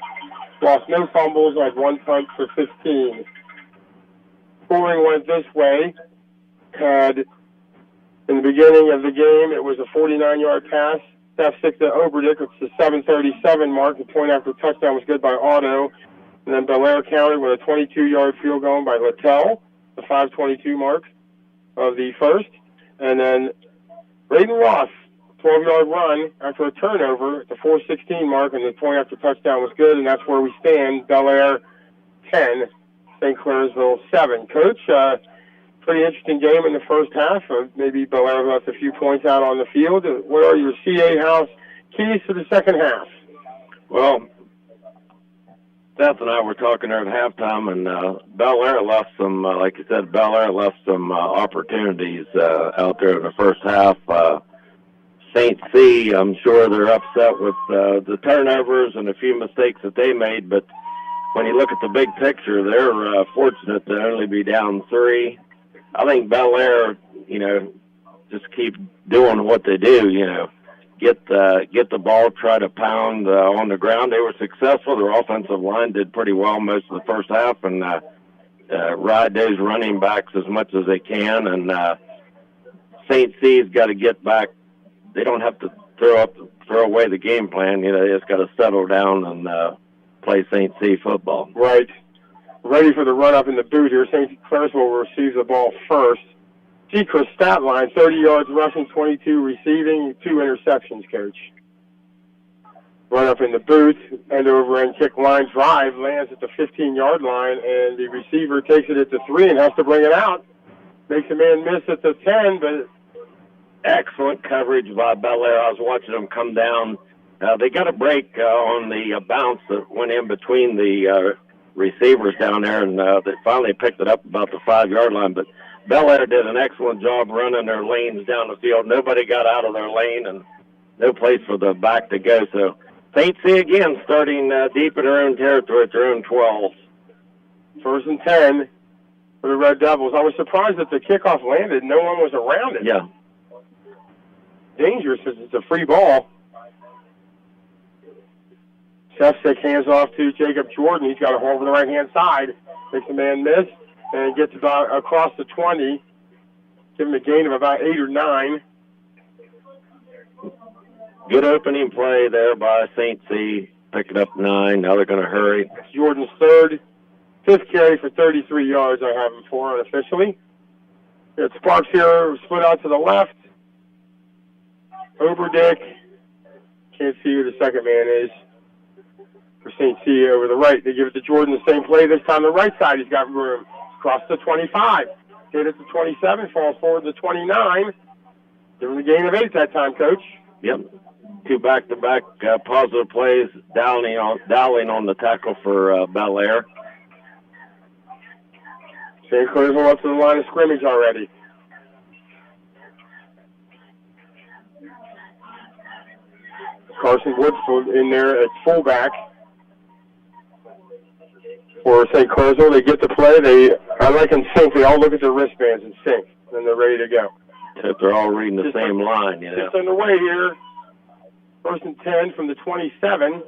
Lost no fumbles, had 1 punt for 15. Scoring went this way. Had, in the beginning of the game, it was a 49-yard pass. F6 to Oberdick. It's the 7:37 mark. The point after touchdown was good by Otto. And then Bel-Air countered with a 22-yard field goal by Littell, the 5:22 mark of the first. And then Braden Ross, 12-yard run after a turnover at the 4:16 mark, and the point after touchdown was good, and that's where we stand. Bel-Air 10, St. Clairsville 7. Coach, pretty interesting game in the first half. Maybe Bel-Air left a few points out on the field. What are your CA House keys to the second half? Well, Seth and I were talking there at halftime, and Bel-Air left some, like you said, Bel-Air left some opportunities out there in the first half. St. C, I'm sure they're upset with the turnovers and a few mistakes that they made, but when you look at the big picture, they're fortunate to only be down 3. I think Bel-Air, just keep doing what they do, get the ball, try to pound on the ground. They were successful. Their offensive line did pretty well most of the first half, and ride those running backs as much as they can. And St. C's got to get back. They don't have to throw away the game plan. They just got to settle down and play St. C football. Right. Ready for the run-up in the boot here. St. Clairsville will receive the ball first. Secret stat line, 30 yards rushing, 22 receiving, 2 interceptions, Coach. Run up in the boot, end over and kick line drive, lands at the 15-yard line, and the receiver takes it at the 3 and has to bring it out. Makes a man miss at the 10, but excellent coverage by Bel-Air. I was watching them come down. They got a break on the bounce that went in between the receivers down there, and they finally picked it up about the 5-yard line. But Bel-Air did an excellent job running their lanes down the field. Nobody got out of their lane, and no place for the back to go. So St. C again starting deep in their own territory at their own 12. 1st and 10 for the Red Devils. I was surprised that the kickoff landed. No one was around it. Yeah. Dangerous because it's a free ball. Sefcik hands off to Jacob Jordan. He's got a hold on the right-hand side. Makes a man miss and gets about across the 20. Give him a gain of about 8 or 9. Good opening play there by St. C. Pick it up 9. Now they're going to hurry. Jordan's 5th carry for 33 yards. I have him for unofficially. Got Sparks here, split out to the left. Oberdick. Can't see who the second man is. For St. C over the right. They give it to Jordan the same play. This time the right side, he's got room. Across the 25. Hit it to 27. Falls forward to 29. Give him a gain of 8 that time, Coach. Yep. 2 back-to-back positive plays. Dowling on the tackle for Bel-Air. St. Clairsville up to the line of scrimmage already. Carson Woods in there at fullback. For St. Clairsville, they get the play. I like in sync. They all look at their wristbands and sync, and they're ready to go. If they're all reading the same line, Just underway here. 1st and 10 from the 27.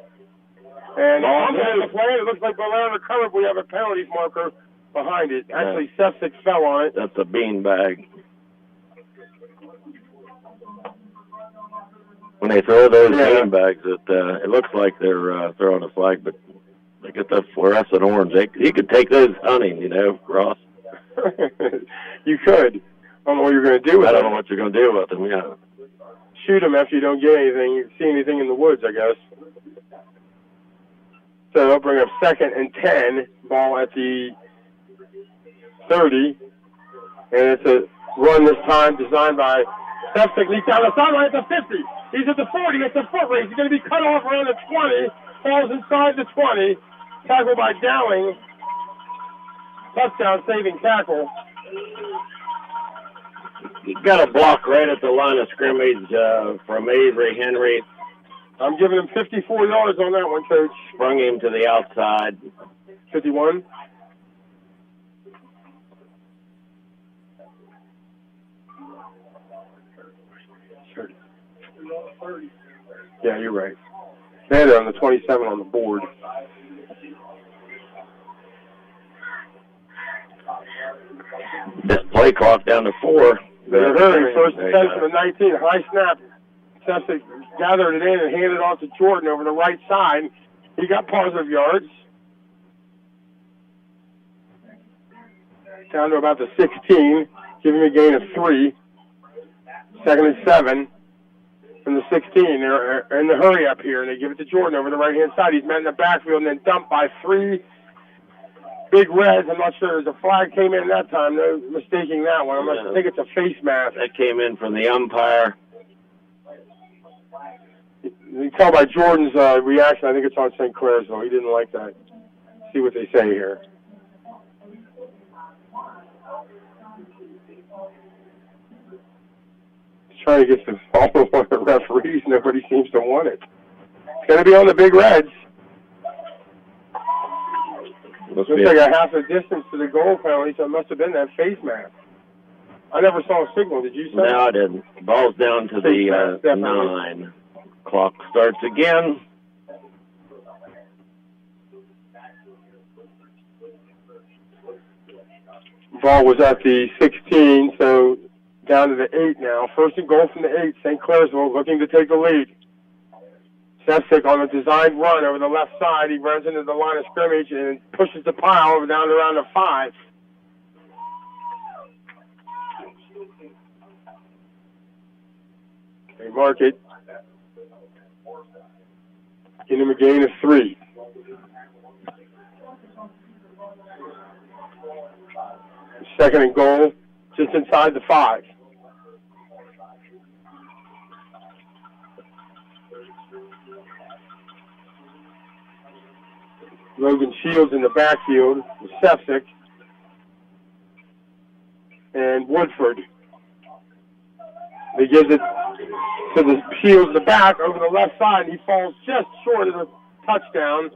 And on the play, it looks like Bel-Air recovered. We have a penalty marker behind it. Actually, Sefcik fell on it. That's a beanbag. When they throw those beanbags, it looks like they're throwing a flag, but they get that fluorescent orange. You could take those hunting, Ross. You could. I don't know what you're going to do with them. I don't know what you're going to do with them, yeah. Shoot them after you don't get anything, see anything in the woods, I guess. So they'll bring up 2nd and 10, ball at the 30. And it's a run this time designed by Sefcik. Leaks down the sideline at the 50. He's at the 40. It's a foot race. He's going to be cut off around the 20. Falls inside the 20. Tackled by Dowling. Touchdown saving tackle. You got a block right at the line of scrimmage from Avery Henry. I'm giving him 54 yards on that one, Coach. Sprung him to the outside. 51. Sure. Yeah, you're right. They're on the 27 on the board. This play clock down to 4. They're hurrying. First and 10 from the 19. High snap. Sessick gathered it in and handed it off to Jordan over the right side. He got positive yards. Down to about the 16. Give him a gain of 3. 2nd and 7 from the 16. They're in the hurry up here, and they give it to Jordan over the right-hand side. He's met in the backfield and then dumped by 3 big reds. I'm not sure. The flag came in that time. No mistaking that one. I think it's a face mask. That came in from the umpire. You can tell by Jordan's reaction, I think it's on St. Clairsville. He didn't like that. See what they say here. He's trying to get the ball on the referees. Nobody seems to want it. It's going to be on the big reds. Looks like a half a distance to the goal penalty, so it must have been that face mask. I never saw a signal. Did you say? No, I didn't. Ball's down to the 9. Clock starts again. Ball was at the 16, so down to the 8 now. First and goal from the 8. St. Clairsville looking to take the lead. Sessick on a designed run over the left side. He runs into the line of scrimmage and pushes the pile over down to around the 5. They mark it. Give him a gain of 3. Second and goal, just inside the 5. Logan Shields in the backfield, Sefcik, and Woodford. He gives it to the Shields in the back over the left side, and he falls just short of the touchdown.